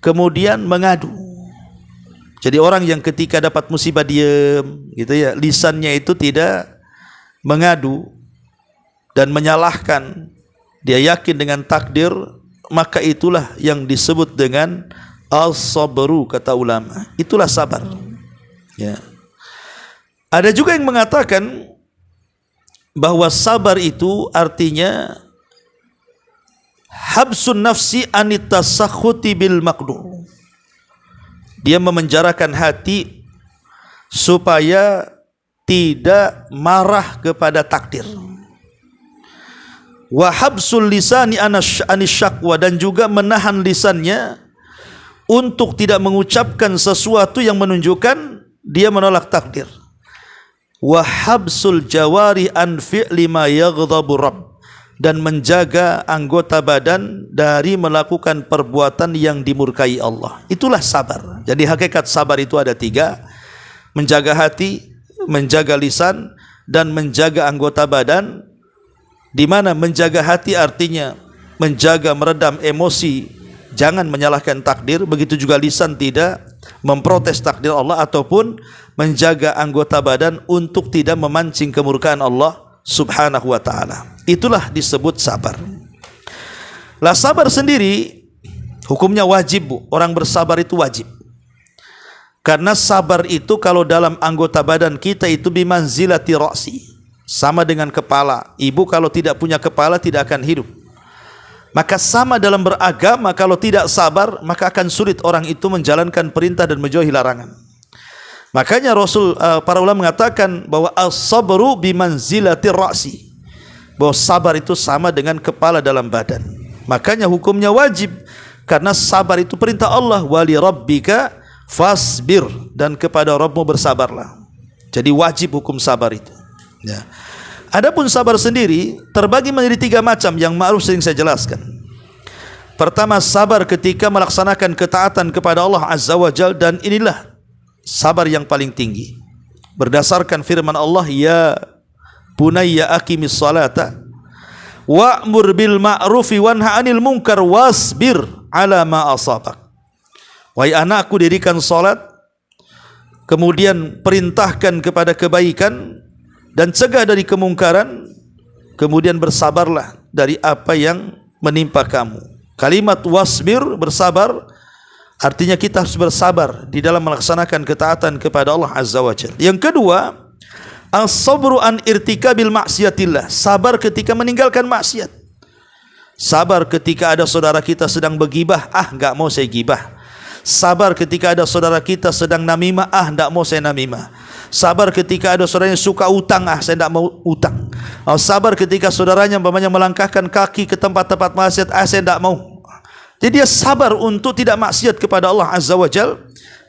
kemudian mengadu. Jadi orang yang ketika dapat musibah diam gitu ya, lisannya itu tidak mengadu dan menyalahkan, dia yakin dengan takdir, maka itulah yang disebut dengan as-sabru, kata ulama. Itulah sabar. Ya. Ada juga yang mengatakan bahwa sabar itu artinya habsun nafsi anit tasakhuti bil maqdur. Dia memenjarakan hati supaya tidak marah kepada takdir. Wa habsul lisani anis syakwa, dan juga menahan lisannya untuk tidak mengucapkan sesuatu yang menunjukkan dia menolak takdir. Wa habsul jawari an fi'li ma yaghdabu rabb, dan menjaga anggota badan dari melakukan perbuatan yang dimurkai Allah. Itulah sabar. Jadi hakikat sabar itu ada 3: menjaga hati, menjaga lisan, dan menjaga anggota badan. Di mana menjaga hati artinya menjaga meredam emosi, jangan menyalahkan takdir. Begitu juga lisan tidak memprotes takdir Allah, ataupun menjaga anggota badan untuk tidak memancing kemurkaan Allah subhanahu wa ta'ala. Itulah disebut sabar. Lah sabar sendiri hukumnya wajib, Bu. Orang bersabar itu wajib. Karena sabar itu kalau dalam anggota badan kita itu bimanzilati ra'si, sama dengan kepala. Ibu kalau tidak punya kepala tidak akan hidup. Maka sama dalam beragama, kalau tidak sabar maka akan sulit orang itu menjalankan perintah dan menjauhi larangan. Makanya para ulama mengatakan bahwa as-sabru bimanzilati ra'si, bahwa sabar itu sama dengan kepala dalam badan. Makanya hukumnya wajib, karena sabar itu perintah Allah, wali rabbika fasbir, dan kepada Rabbmu bersabarlah. Jadi wajib hukum sabar itu. Ya. Adapun sabar sendiri terbagi menjadi 3 macam yang ma'ruf sering saya jelaskan. Pertama, sabar ketika melaksanakan ketaatan kepada Allah Azza wa Jalla, dan inilah sabar yang paling tinggi. Berdasarkan firman Allah, ya bunayya aqimis salata wa'mur bil ma'rufi wanha 'anil munkar wasbir 'ala ma asabak. Wahai anakku, dirikan salat, kemudian perintahkan kepada kebaikan dan cegah dari kemungkaran, kemudian bersabarlah dari apa yang menimpa kamu. Kalimat wasbir, bersabar, artinya kita harus bersabar di dalam melaksanakan ketaatan kepada Allah Azza wa Jalla. Yang kedua, as-sabru an irtikabil maksiatillah, sabar ketika meninggalkan maksiat. Sabar ketika ada saudara kita sedang bergibah, enggak mau saya gibah. Sabar ketika ada saudara kita sedang namimah, enggak mau saya namimah. Sabar ketika ada saudaranya suka utang, saya tidak mau utang. Sabar ketika saudaranya melangkahkan kaki ke tempat-tempat maksiat, saya tidak mau. Jadi dia sabar untuk tidak maksiat kepada Allah Azza wa Jal,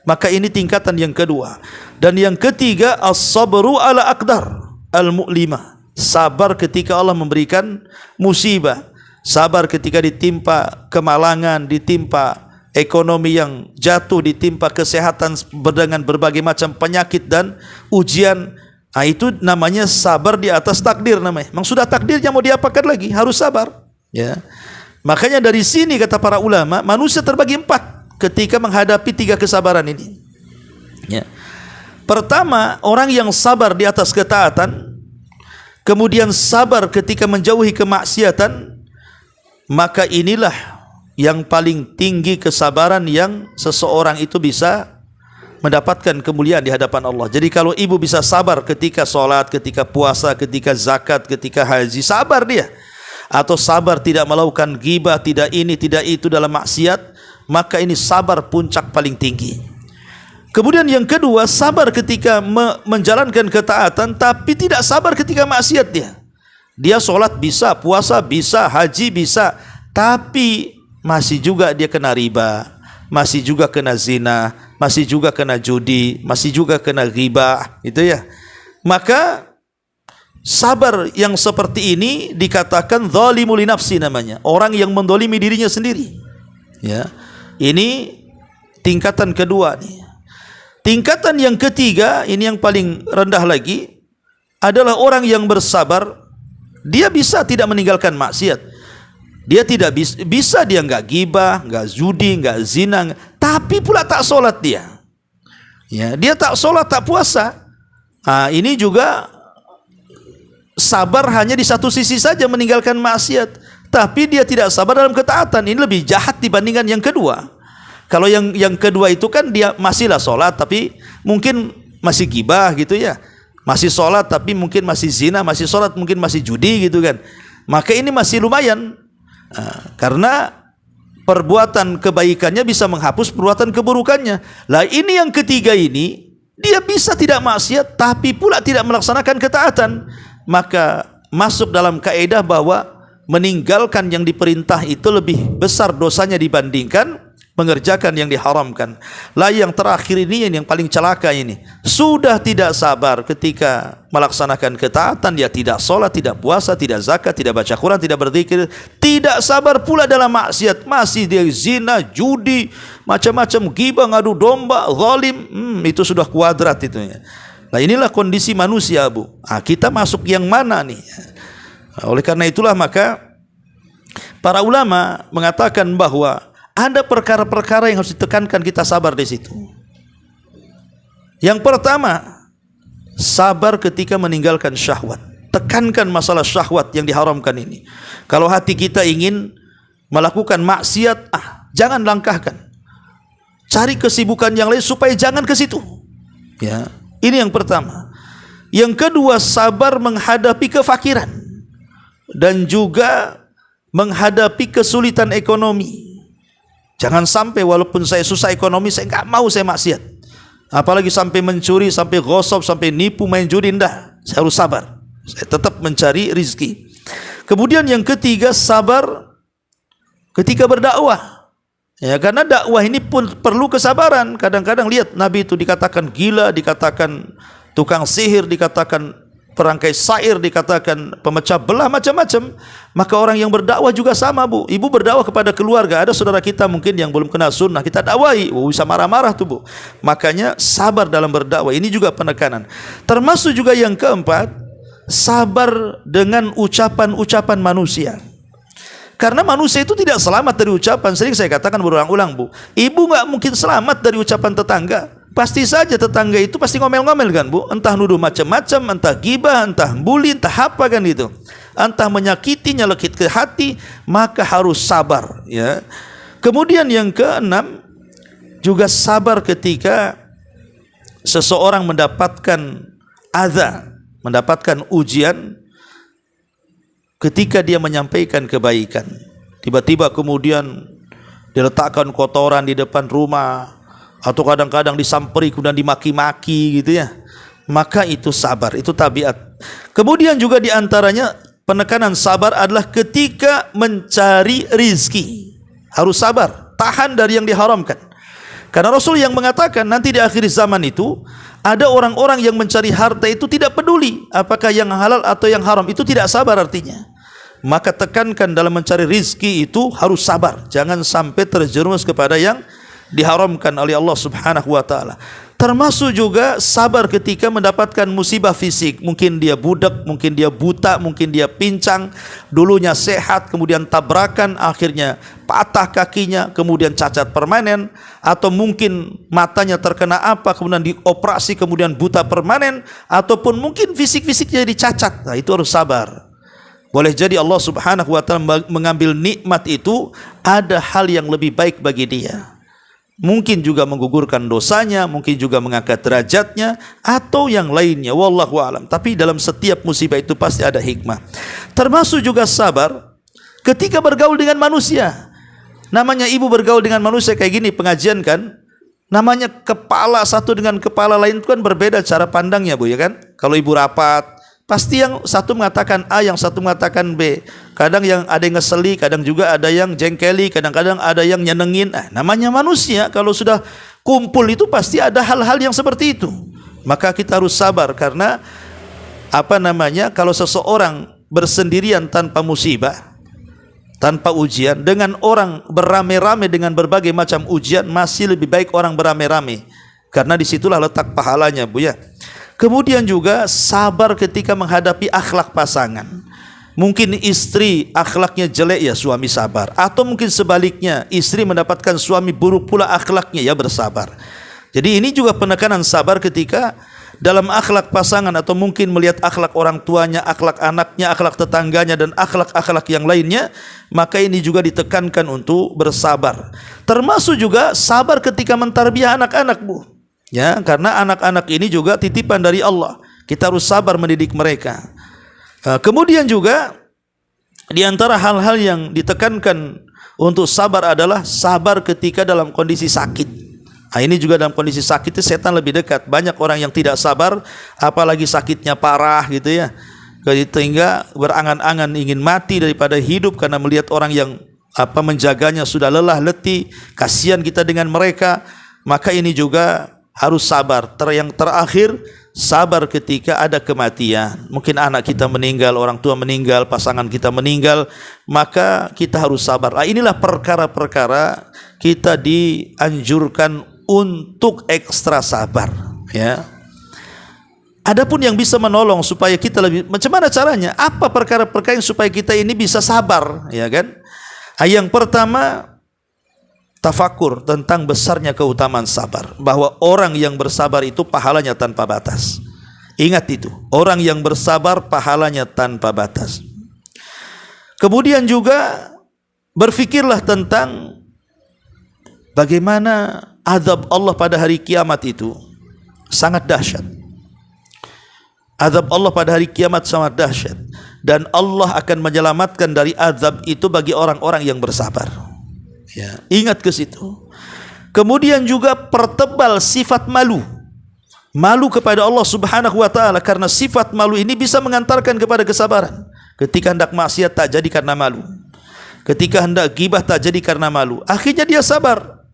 Maka ini tingkatan yang kedua. Dan yang ketiga, as-sabru ala aqdar al-mu'limah. Sabar ketika Allah memberikan musibah. Sabar ketika ditimpa kemalangan, ditimpa ekonomi yang jatuh, ditimpa kesehatan dengan berbagai macam penyakit dan ujian. Nah, itu namanya sabar di atas takdir namanya. Memang sudah takdirnya, mau diapakan lagi, harus sabar. Ya. Makanya dari sini kata para ulama, manusia terbagi 4 ketika menghadapi 3 kesabaran ini. Ya. Pertama, orang yang sabar di atas ketaatan, kemudian sabar ketika menjauhi kemaksiatan, maka inilah yang paling tinggi kesabaran yang seseorang itu bisa mendapatkan kemuliaan di hadapan Allah. Jadi kalau ibu bisa sabar ketika sholat, ketika puasa, ketika zakat, ketika haji, sabar dia. Atau sabar tidak melakukan ghibah, tidak ini, tidak itu dalam maksiat, maka ini sabar puncak paling tinggi. Kemudian yang kedua, sabar ketika menjalankan ketaatan, tapi tidak sabar ketika maksiat dia. Dia sholat bisa, puasa bisa, haji bisa, tapi masih juga dia kena riba, masih juga kena zina, masih juga kena judi, masih juga kena ghibah, itu ya. Maka sabar yang seperti ini dikatakan zalimu li nafsi namanya, orang yang mendolimi dirinya sendiri. Ya, ini tingkatan kedua nih. Tingkatan yang ketiga, ini yang paling rendah lagi, adalah orang yang bersabar. Dia bisa tidak meninggalkan maksiat. Dia tidak bisa dia enggak ghibah, enggak judi, enggak zina, tapi pula tak solat dia. Ya, dia tak solat, tak puasa. Nah, ini juga sabar hanya di satu sisi saja meninggalkan maksiat, tapi dia tidak sabar dalam ketaatan. Ini lebih jahat dibandingkan yang kedua. Kalau yang kedua itu kan dia masihlah sholat tapi mungkin masih gibah gitu ya, masih sholat tapi mungkin masih zina, masih sholat mungkin masih judi gitu kan. Maka ini masih lumayan, karena perbuatan kebaikannya bisa menghapus perbuatan keburukannya. Lah ini yang ketiga ini, dia bisa tidak maksiat tapi pula tidak melaksanakan ketaatan. Maka masuk dalam kaidah bahwa meninggalkan yang diperintah itu lebih besar dosanya dibandingkan mengerjakan yang diharamkan. Lah yang terakhir ini yang paling celaka ini, sudah tidak sabar ketika melaksanakan ketaatan, dia tidak sholat, tidak puasa, tidak zakat, tidak baca Quran, tidak berzikir, tidak sabar pula dalam maksiat, masih dia zina, judi, macam-macam, ghibah, ngadu domba, zalim. Itu sudah kuadrat itu ya. Nah inilah kondisi manusia, Bu. Kita masuk yang mana nih? Oleh karena itulah maka para ulama mengatakan bahwa ada perkara-perkara yang harus ditekankan, kita sabar di situ. Yang pertama, sabar ketika meninggalkan syahwat. Tekankan masalah syahwat yang diharamkan ini. Kalau hati kita ingin melakukan maksiat, jangan langkahkan. Cari kesibukan yang lain supaya jangan ke situ. Ya, ini yang pertama. Yang kedua, sabar menghadapi kefakiran dan juga menghadapi kesulitan ekonomi. Jangan sampai walaupun saya susah ekonomi, saya enggak mau saya maksiat. Apalagi sampai mencuri, sampai gosok, sampai nipu, main judi, enggak. Saya harus sabar. Saya tetap mencari rizki. Kemudian yang ketiga, sabar ketika berdakwah. Ya, karena dakwah ini pun perlu kesabaran. Kadang-kadang lihat Nabi itu dikatakan gila, dikatakan tukang sihir, dikatakan perangkai syair, dikatakan pemecah belah, macam-macam. Maka orang yang berdakwah juga sama, Bu. Ibu berdakwah kepada keluarga, ada saudara kita mungkin yang belum kenal sunnah, kita dakwai, bisa marah-marah tuh, Bu. Makanya sabar dalam berdakwah, ini juga penekanan. Termasuk juga yang keempat, sabar dengan ucapan-ucapan manusia. Karena manusia itu tidak selamat dari ucapan. Sering saya katakan berulang-ulang, Bu, ibu nggak mungkin selamat dari ucapan tetangga. Pasti saja tetangga itu pasti ngomel-ngomel kan, Bu. Entah nuduh macam-macam, entah gibah, entah bully, entah apa kan gitu. Entah menyakiti, nyelekit ke hati, maka harus sabar ya. Kemudian yang keenam, juga sabar ketika seseorang mendapatkan adza, mendapatkan ujian ketika dia menyampaikan kebaikan. Tiba-tiba kemudian diletakkan kotoran di depan rumah, atau kadang-kadang disamperi kemudian dimaki-maki gitu ya, maka itu sabar, itu tabiat. Kemudian juga diantaranya penekanan sabar adalah ketika mencari rizki, harus sabar, tahan dari yang diharamkan. Karena Rasul yang mengatakan nanti di akhir zaman itu ada orang-orang yang mencari harta itu tidak peduli apakah yang halal atau yang haram, itu tidak sabar artinya. Maka tekankan dalam mencari rizki itu harus sabar, jangan sampai terjerumus kepada yang diharamkan oleh Allah Subhanahu wa taala. Termasuk juga sabar ketika mendapatkan musibah fisik. Mungkin dia budak, mungkin dia buta, mungkin dia pincang, dulunya sehat, kemudian tabrakan, akhirnya patah kakinya, kemudian cacat permanen, atau mungkin matanya terkena apa, kemudian dioperasi, kemudian buta permanen, ataupun mungkin fisik-fisiknya dicacat. Nah, itu harus sabar. Boleh jadi Allah Subhanahu wa taala mengambil nikmat itu, ada hal yang lebih baik bagi dia. Mungkin juga menggugurkan dosanya, mungkin juga mengangkat derajatnya, atau yang lainnya, wallahu alam. Tapi dalam setiap musibah itu pasti ada hikmah. Termasuk juga sabar ketika bergaul dengan manusia. Namanya ibu bergaul dengan manusia kayak gini pengajian kan, namanya kepala satu dengan kepala lain itu kan berbeda cara pandangnya, Bu, ya kan? Kalau ibu rapat, pasti yang satu mengatakan A, yang satu mengatakan B. Kadang yang ada yang ngeseli, kadang juga ada yang jengkeli, kadang-kadang ada yang nyenengin. Namanya manusia, kalau sudah kumpul itu pasti ada hal-hal yang seperti itu. Maka kita harus sabar, karena kalau seseorang bersendirian tanpa musibah, tanpa ujian, dengan orang beramai-ramai dengan berbagai macam ujian, masih lebih baik orang beramai-ramai, karena disitulah letak pahalanya, Bu, ya. Kemudian juga sabar ketika menghadapi akhlak pasangan. Mungkin istri akhlaknya jelek, ya suami sabar. Atau mungkin sebaliknya, istri mendapatkan suami buruk pula akhlaknya, ya bersabar. Jadi ini juga penekanan sabar ketika dalam akhlak pasangan, atau mungkin melihat akhlak orang tuanya, akhlak anaknya, akhlak tetangganya, dan akhlak-akhlak yang lainnya. Maka ini juga ditekankan untuk bersabar. Termasuk juga sabar ketika mentarbiyah anak-anak, Bu. Ya, karena anak-anak ini juga titipan dari Allah. Kita harus sabar mendidik mereka. Kemudian juga di antara hal-hal yang ditekankan untuk sabar adalah sabar ketika dalam kondisi sakit. Ini juga dalam kondisi sakit itu setan lebih dekat. Banyak orang yang tidak sabar, apalagi sakitnya parah gitu ya, sehingga berangan-angan ingin mati daripada hidup karena melihat orang yang menjaganya sudah lelah letih. Kasihan kita dengan mereka. Maka ini juga harus sabar. Yang terakhir, sabar ketika ada kematian. Mungkin anak kita meninggal, orang tua meninggal, pasangan kita meninggal, maka kita harus sabar. Inilah perkara-perkara kita dianjurkan untuk ekstra sabar, ya. Adapun yang bisa menolong supaya kita lebih, macam mana caranya? Apa perkara-perkara yang supaya kita ini bisa sabar, ya kan? Yang pertama, tafakur tentang besarnya keutamaan sabar, bahwa orang yang bersabar itu pahalanya tanpa batas. Ingat itu, orang yang bersabar pahalanya tanpa batas. Kemudian juga berfikirlah tentang bagaimana azab Allah pada hari kiamat itu sangat dahsyat. Azab Allah pada hari kiamat sangat dahsyat, dan Allah akan menyelamatkan dari azab itu bagi orang-orang yang bersabar. Ya, ingat ke situ. Kemudian juga pertebal sifat malu. Malu kepada Allah Subhanahu wa taala, karena sifat malu ini bisa mengantarkan kepada kesabaran. Ketika hendak maksiat tak jadi karena malu. Ketika hendak ghibah tak jadi karena malu. Akhirnya dia sabar.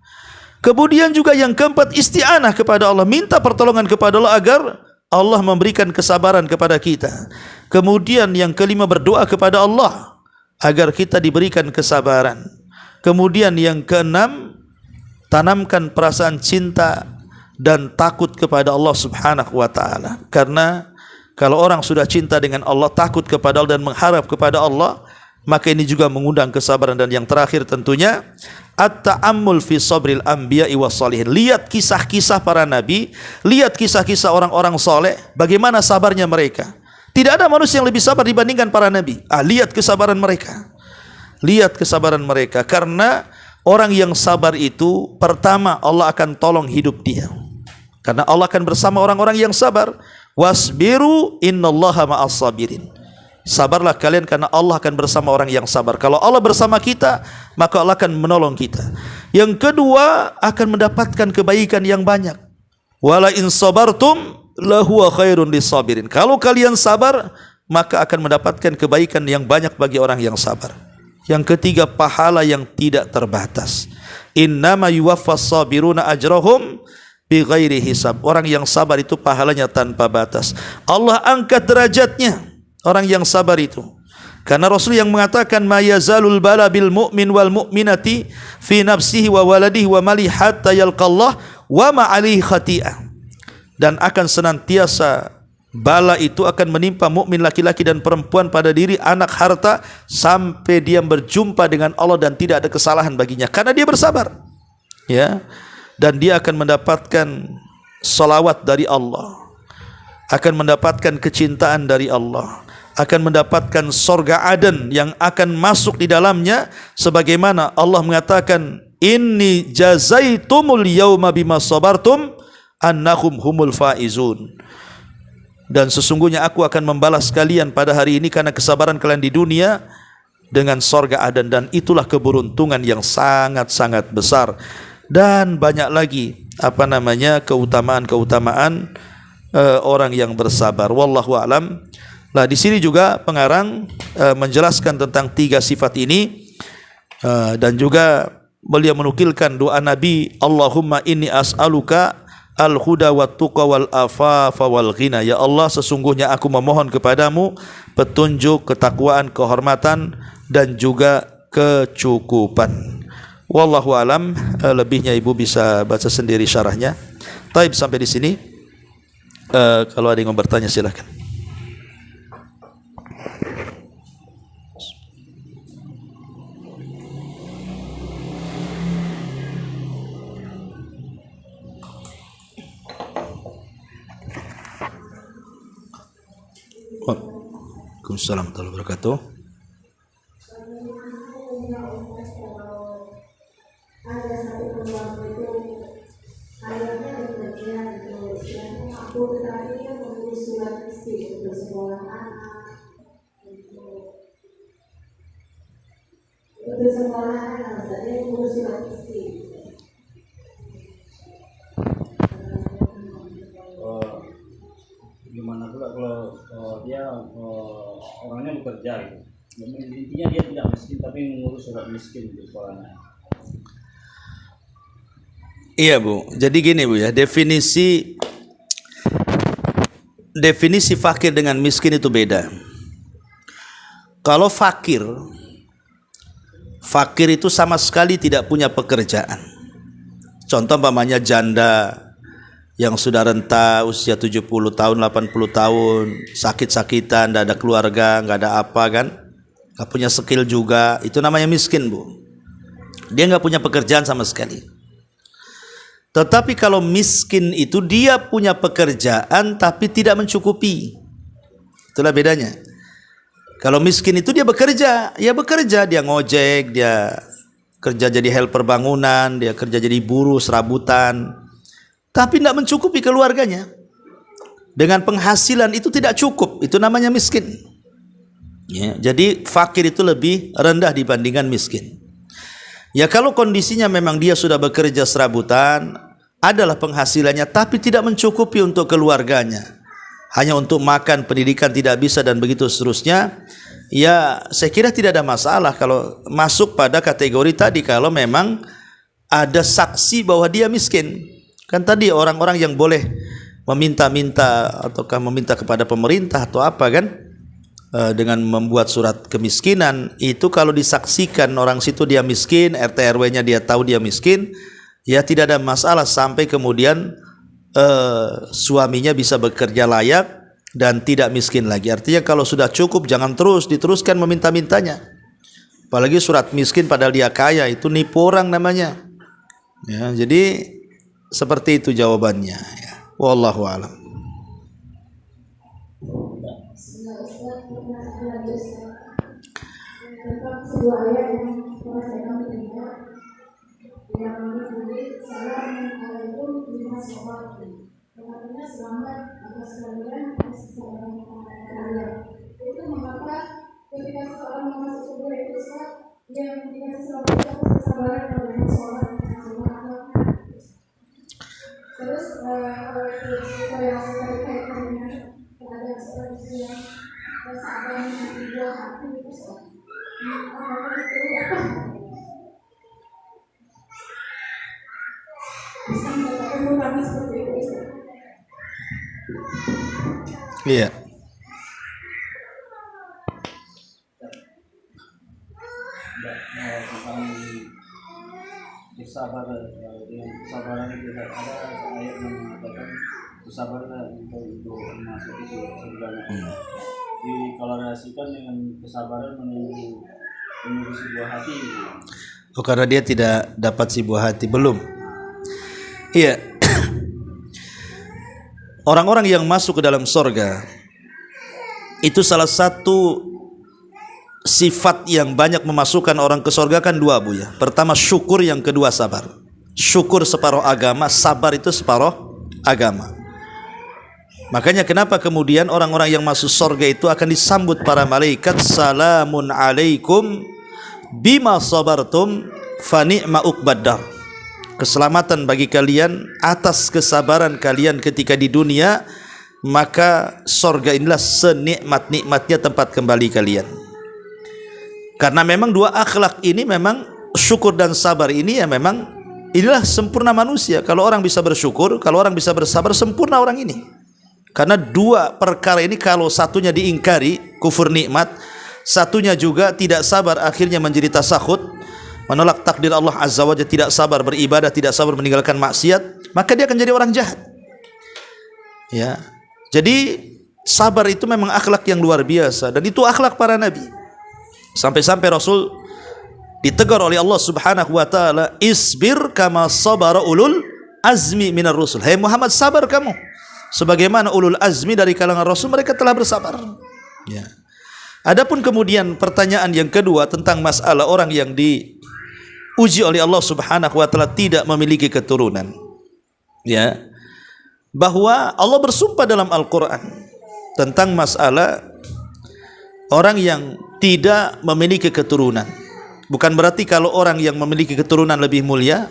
Kemudian juga yang keempat, isti'anah kepada Allah, minta pertolongan kepada Allah agar Allah memberikan kesabaran kepada kita. Kemudian yang kelima, berdoa kepada Allah agar kita diberikan kesabaran. Kemudian yang keenam, tanamkan perasaan cinta dan takut kepada Allah Subhanahu wa taala. Karena kalau orang sudah cinta dengan Allah, takut kepada Allah dan mengharap kepada Allah, maka ini juga mengundang kesabaran. Dan yang terakhir tentunya at-ta'ammul fi sabril anbiya'i wassalihin. Lihat kisah-kisah para nabi, lihat kisah-kisah orang-orang soleh, bagaimana sabarnya mereka. Tidak ada manusia yang lebih sabar dibandingkan para nabi. Lihat kesabaran mereka. Lihat kesabaran mereka, karena orang yang sabar itu pertama Allah akan tolong hidup dia, karena Allah akan bersama orang-orang yang sabar. Wasbiru innallaha ma'as sabirin. Sabarlah kalian karena Allah akan bersama orang yang sabar. Kalau Allah bersama kita, maka Allah akan menolong kita. Yang kedua, akan mendapatkan kebaikan yang banyak. Wala in sabartum lahuwa khairun lisabirin. Kalau kalian sabar, maka akan mendapatkan kebaikan yang banyak bagi orang yang sabar. Yang ketiga, pahala yang tidak terbatas. Innama yuwaffas sabiruna ajrahum bighairi hisab. Orang yang sabar itu pahalanya tanpa batas. Allah angkat derajatnya orang yang sabar itu. Karena Rasul yang mengatakan ma yazalul bala bil mu'min wal mu'minati fi nafsihi wa waladihi wa mali hatta yalqallah wa ma alaihi khati'ah. Dan akan senantiasa bala itu akan menimpa mukmin laki-laki dan perempuan pada diri, anak, harta, sampai dia berjumpa dengan Allah dan tidak ada kesalahan baginya karena dia bersabar. Ya. Dan dia akan mendapatkan salawat dari Allah, akan mendapatkan kecintaan dari Allah, akan mendapatkan surga Aden yang akan masuk di dalamnya, sebagaimana Allah mengatakan inni jazaitumul yauma bima sabartum annahum humul faizun. Dan sesungguhnya aku akan membalas kalian pada hari ini karena kesabaran kalian di dunia dengan surga Aden, dan itulah keberuntungan yang sangat-sangat besar. Dan banyak lagi keutamaan-keutamaan orang yang bersabar. Wallahu a'lam. Nah, di sini juga pengarang menjelaskan tentang 3 sifat ini, dan juga beliau menukilkan doa Nabi, Allahumma inni as'aluka al-huda wat tuqa wal afafa wal ghina. Ya Allah, sesungguhnya aku memohon kepadamu petunjuk, ketakwaan, kehormatan dan juga kecukupan. Wallahu alam. Lebihnya ibu bisa baca sendiri syarahnya. Taib, sampai di sini. Kalau ada yang mau bertanya silakan. Waalaikumsalam warahmatullahi wabarakatuh. Ada satu keluarga itu ayahnya bekerja di Malaysia. Aku tadi menulis surat istri untuk sekolah anak, untuk sekolah anak. Jadi menulis surat istri. Gimana pula kalau dia orangnya bekerja gitu. Intinya dia tidak miskin tapi mengurus surat miskin di sekolahnya. Iya Bu, jadi gini Bu ya, definisi fakir dengan miskin itu beda. Kalau fakir itu sama sekali tidak punya pekerjaan. Contoh umpamanya janda yang sudah renta usia 70 tahun, 80 tahun, sakit-sakitan, tidak ada keluarga, nggak ada apa kan, nggak punya skill juga, itu namanya miskin Bu. Dia nggak punya pekerjaan sama sekali. Tetapi kalau miskin itu dia punya pekerjaan tapi tidak mencukupi. Itulah bedanya. Kalau miskin itu dia bekerja, dia ngojek, dia kerja jadi helper bangunan, dia kerja jadi buruh serabutan, tapi tidak mencukupi keluarganya. Dengan penghasilan itu tidak cukup, itu namanya miskin. Ya, jadi fakir itu lebih rendah dibandingkan miskin. Ya kalau kondisinya memang dia sudah bekerja serabutan, adalah penghasilannya tapi tidak mencukupi untuk keluarganya, hanya untuk makan, pendidikan tidak bisa dan begitu seterusnya, ya saya kira tidak ada masalah kalau masuk pada kategori tadi, kalau memang ada saksi bahwa dia miskin. Kan tadi orang-orang yang boleh meminta-minta ataukah meminta kepada pemerintah atau apa kan, dengan membuat surat kemiskinan itu, kalau disaksikan orang situ dia miskin, RT RW-nya dia tahu dia miskin, ya tidak ada masalah sampai kemudian suaminya bisa bekerja layak dan tidak miskin lagi. Artinya kalau sudah cukup jangan terus diteruskan meminta-mintanya. Apalagi surat miskin padahal dia kaya, itu nipu orang namanya. Ya, jadi seperti itu jawabannya. Ya. Wallahu a'lam. Sebuah ayat yang pernah saya dengar yang berbunyi Assalamualaikum warahmatullahi wabarakatuh. Artinya selamat atas kalian kalian. Itu mengapa ketika seseorang masuk surga itu yang dikasih selamat itu kesabaran dan banyak sholat dan akhlaknya. Terus kalau itu saya kaitkan dengan keadaan seorang yang saat yang dibuat hati itu apakah itu apa? Bisa mendapatkan mutasi seperti itu, Ustaz? Iya. Tentang bersabar dengan kesabaran itu ada ayat yang mengatakan bersabarlah untuk memasuki surga. Dikorelasikan dengan kesabaran menunggu sebuah hati. Oh, karena dia tidak dapat si buah hati belum. Iya. Orang-orang yang masuk ke dalam surga itu salah satu sifat yang banyak memasukkan orang ke surga kan dua, Bu ya. Pertama syukur, yang kedua sabar. Syukur separuh agama, sabar itu separuh agama. Makanya kenapa kemudian orang-orang yang masuk surga itu akan disambut para malaikat, salamun alaikum bima sabartum fa ni'ma uqbaddar. Keselamatan bagi kalian atas kesabaran kalian ketika di dunia, maka surga inilah senikmat-nikmatnya tempat kembali kalian. Karena memang dua akhlak ini, memang syukur dan sabar ini ya memang inilah sempurna manusia. Kalau orang bisa bersyukur, kalau orang bisa bersabar, sempurna orang ini. Karena dua perkara ini kalau satunya diingkari, kufur nikmat, satunya juga tidak sabar, akhirnya menjadi tasakhut, menolak takdir Allah Azza wa Jalla, tidak sabar beribadah, tidak sabar meninggalkan maksiat, maka dia akan jadi orang jahat. Ya. Jadi sabar itu memang akhlak yang luar biasa, dan itu akhlak para nabi. Sampai-sampai Rasul ditegur oleh Allah Subhanahu wa taala, isbir kama sabara ulul azmi minar rusul. Hai Muhammad, sabar kamu sebagaimana ulul azmi dari kalangan Rasul, mereka telah bersabar. Ya. Adapun kemudian pertanyaan yang kedua tentang masalah orang yang diuji oleh Allah Subhanahu wa taala tidak memiliki keturunan. Ya. Bahwa Allah bersumpah dalam Al-Qur'an tentang masalah orang yang tidak memiliki keturunan. Bukan berarti kalau orang yang memiliki keturunan lebih mulia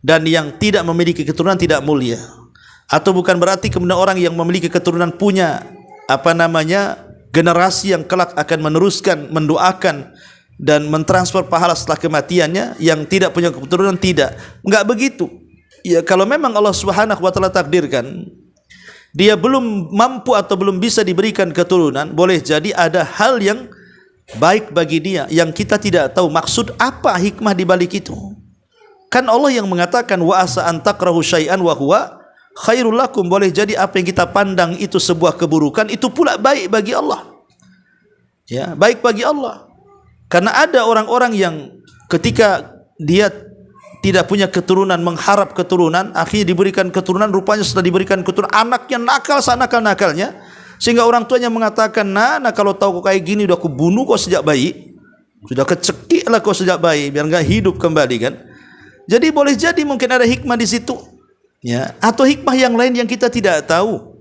dan yang tidak memiliki keturunan tidak mulia. Atau bukan berarti kemudian orang yang memiliki keturunan punya generasi yang kelak akan meneruskan, mendoakan dan mentransfer pahala setelah kematiannya, yang tidak punya keturunan tidak. Enggak begitu. Ya, kalau memang Allah Subhanahu wa taala takdirkan dia belum mampu atau belum bisa diberikan keturunan, boleh jadi ada hal yang baik bagi dia yang kita tidak tahu maksud apa, hikmah di balik itu. Kan Allah yang mengatakan wa asa an takrahu syai'an wa huwa khairul lakum. Boleh jadi apa yang kita pandang itu sebuah keburukan, itu pula baik bagi Allah. Ya, baik bagi Allah. Karena ada orang-orang yang ketika dia tidak punya keturunan, mengharap keturunan, akhirnya diberikan keturunan, rupanya setelah diberikan keturunan anaknya nakal sanakal-nakalnya, sehingga orang tuanya mengatakan, nah kalau tahu kau kayak gini udah aku bunuh kau sejak bayi, sudah kecekik lah kau sejak bayi biar enggak hidup kembali kan. Jadi boleh jadi mungkin ada hikmah di situ, ya, atau hikmah yang lain yang kita tidak tahu.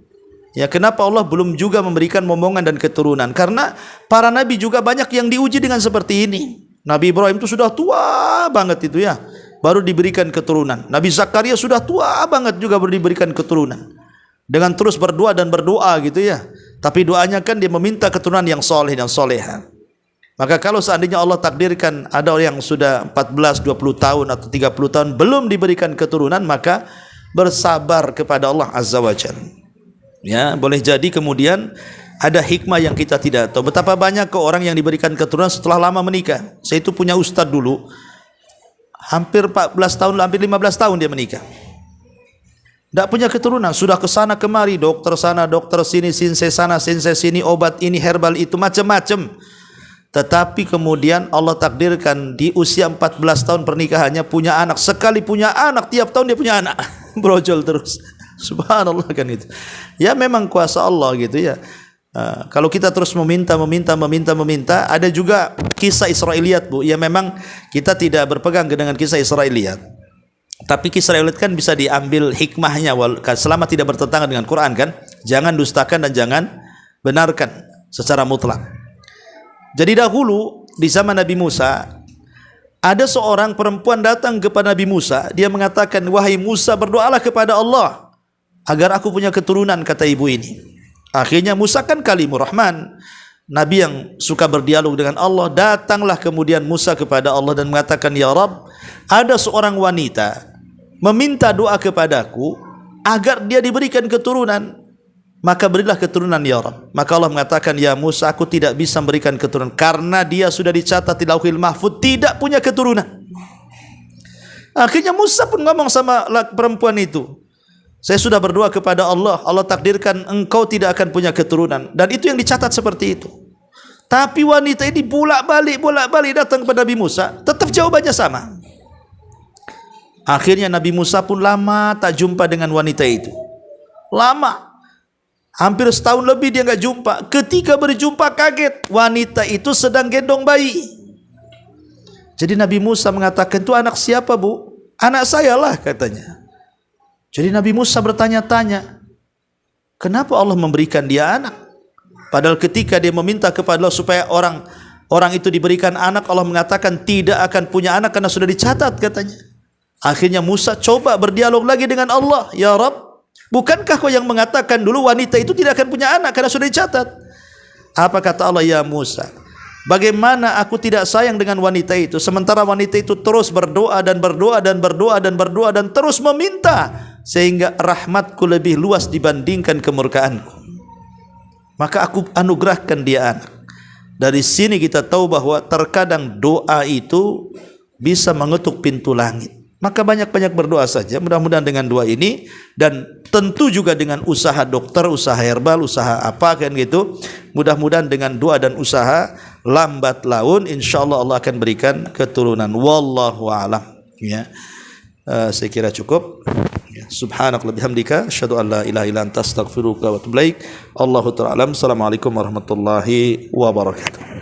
Ya, kenapa Allah belum juga memberikan momongan dan keturunan? Karena para nabi juga banyak yang diuji dengan seperti ini. Nabi Ibrahim itu sudah tua banget itu ya, baru diberikan keturunan. Nabi Zakaria sudah tua banget juga baru diberikan keturunan. Dengan terus berdoa dan berdoa gitu ya. Tapi doanya kan dia meminta keturunan yang soleh dan soleha. Maka kalau seandainya Allah takdirkan ada orang yang sudah 14, 20 tahun atau 30 tahun belum diberikan keturunan, maka bersabar kepada Allah Azza wa Jalla. Ya, boleh jadi kemudian ada hikmah yang kita tidak tahu. Betapa banyak ke orang yang diberikan keturunan setelah lama menikah. Saya itu punya ustadz dulu, hampir 14 tahun, hampir 15 tahun dia menikah. Tidak punya keturunan, sudah ke sana kemari, dokter sana, dokter sini, sinse sana, sinse sini, obat ini, herbal itu, macam-macam. Tetapi kemudian Allah takdirkan di usia 14 tahun pernikahannya punya anak. Sekali punya anak, tiap tahun dia punya anak. Brojol terus. Subhanallah kan itu. Ya memang kuasa Allah gitu ya. Kalau kita terus meminta, ada juga kisah Israiliyat, Bu. Ya memang kita tidak berpegang dengan kisah Israiliyat. Tapi kisah Israiliyat kan bisa diambil hikmahnya selama tidak bertentangan dengan Quran kan. Jangan dustakan dan jangan benarkan secara mutlak. Jadi dahulu di zaman Nabi Musa ada seorang perempuan datang kepada Nabi Musa. Dia mengatakan, wahai Musa, berdoalah kepada Allah agar aku punya keturunan, kata ibu ini. Akhirnya Musa kan kalimur Rahman, Nabi yang suka berdialog dengan Allah. Datanglah kemudian Musa kepada Allah dan mengatakan, ya Rabb, ada seorang wanita meminta doa kepadaku agar dia diberikan keturunan, maka berilah keturunan ya Rabb. Maka Allah mengatakan, ya Musa, aku tidak bisa memberikan keturunan karena dia sudah dicatat di Lauhil Mahfuz tidak punya keturunan. Akhirnya Musa pun ngomong sama perempuan itu, saya sudah berdoa kepada Allah, Allah takdirkan engkau tidak akan punya keturunan, dan itu yang dicatat seperti itu. Tapi wanita ini bolak-balik datang kepada Nabi Musa, tetap jawabannya sama. Akhirnya Nabi Musa pun lama tak jumpa dengan wanita itu. Lama, hampir setahun lebih dia enggak jumpa. Ketika berjumpa kaget, wanita itu sedang gendong bayi. Jadi Nabi Musa mengatakan, itu anak siapa bu? Anak saya lah katanya. Jadi Nabi Musa bertanya-tanya, kenapa Allah memberikan dia anak? Padahal ketika dia meminta kepada Allah supaya orang itu diberikan anak, Allah mengatakan tidak akan punya anak karena sudah dicatat katanya. Akhirnya Musa coba berdialog lagi dengan Allah, ya Rabb, bukankah kau yang mengatakan dulu wanita itu tidak akan punya anak karena sudah dicatat? Apa kata Allah? Ya Musa, bagaimana aku tidak sayang dengan wanita itu, sementara wanita itu terus berdoa dan terus meminta, sehingga rahmatku lebih luas dibandingkan kemurkaanku. Maka aku anugerahkan dia anak. Dari sini kita tahu bahwa terkadang doa itu bisa mengetuk pintu langit. Maka banyak-banyak berdoa saja, mudah-mudahan dengan doa ini, dan tentu juga dengan usaha dokter, usaha herbal, usaha apa kan gitu. Mudah-mudahan dengan doa dan usaha lambat laun insyaallah Allah akan berikan keturunan. Wallahu a'lam. Ya. Saya kira cukup. Ya. Subhanakallahumma bihamdika asyhadu an la ilaha illa anta astaghfiruka wa atubu ilaik. Allahu ta'ala alam. Assalamualaikum warahmatullahi wabarakatuh.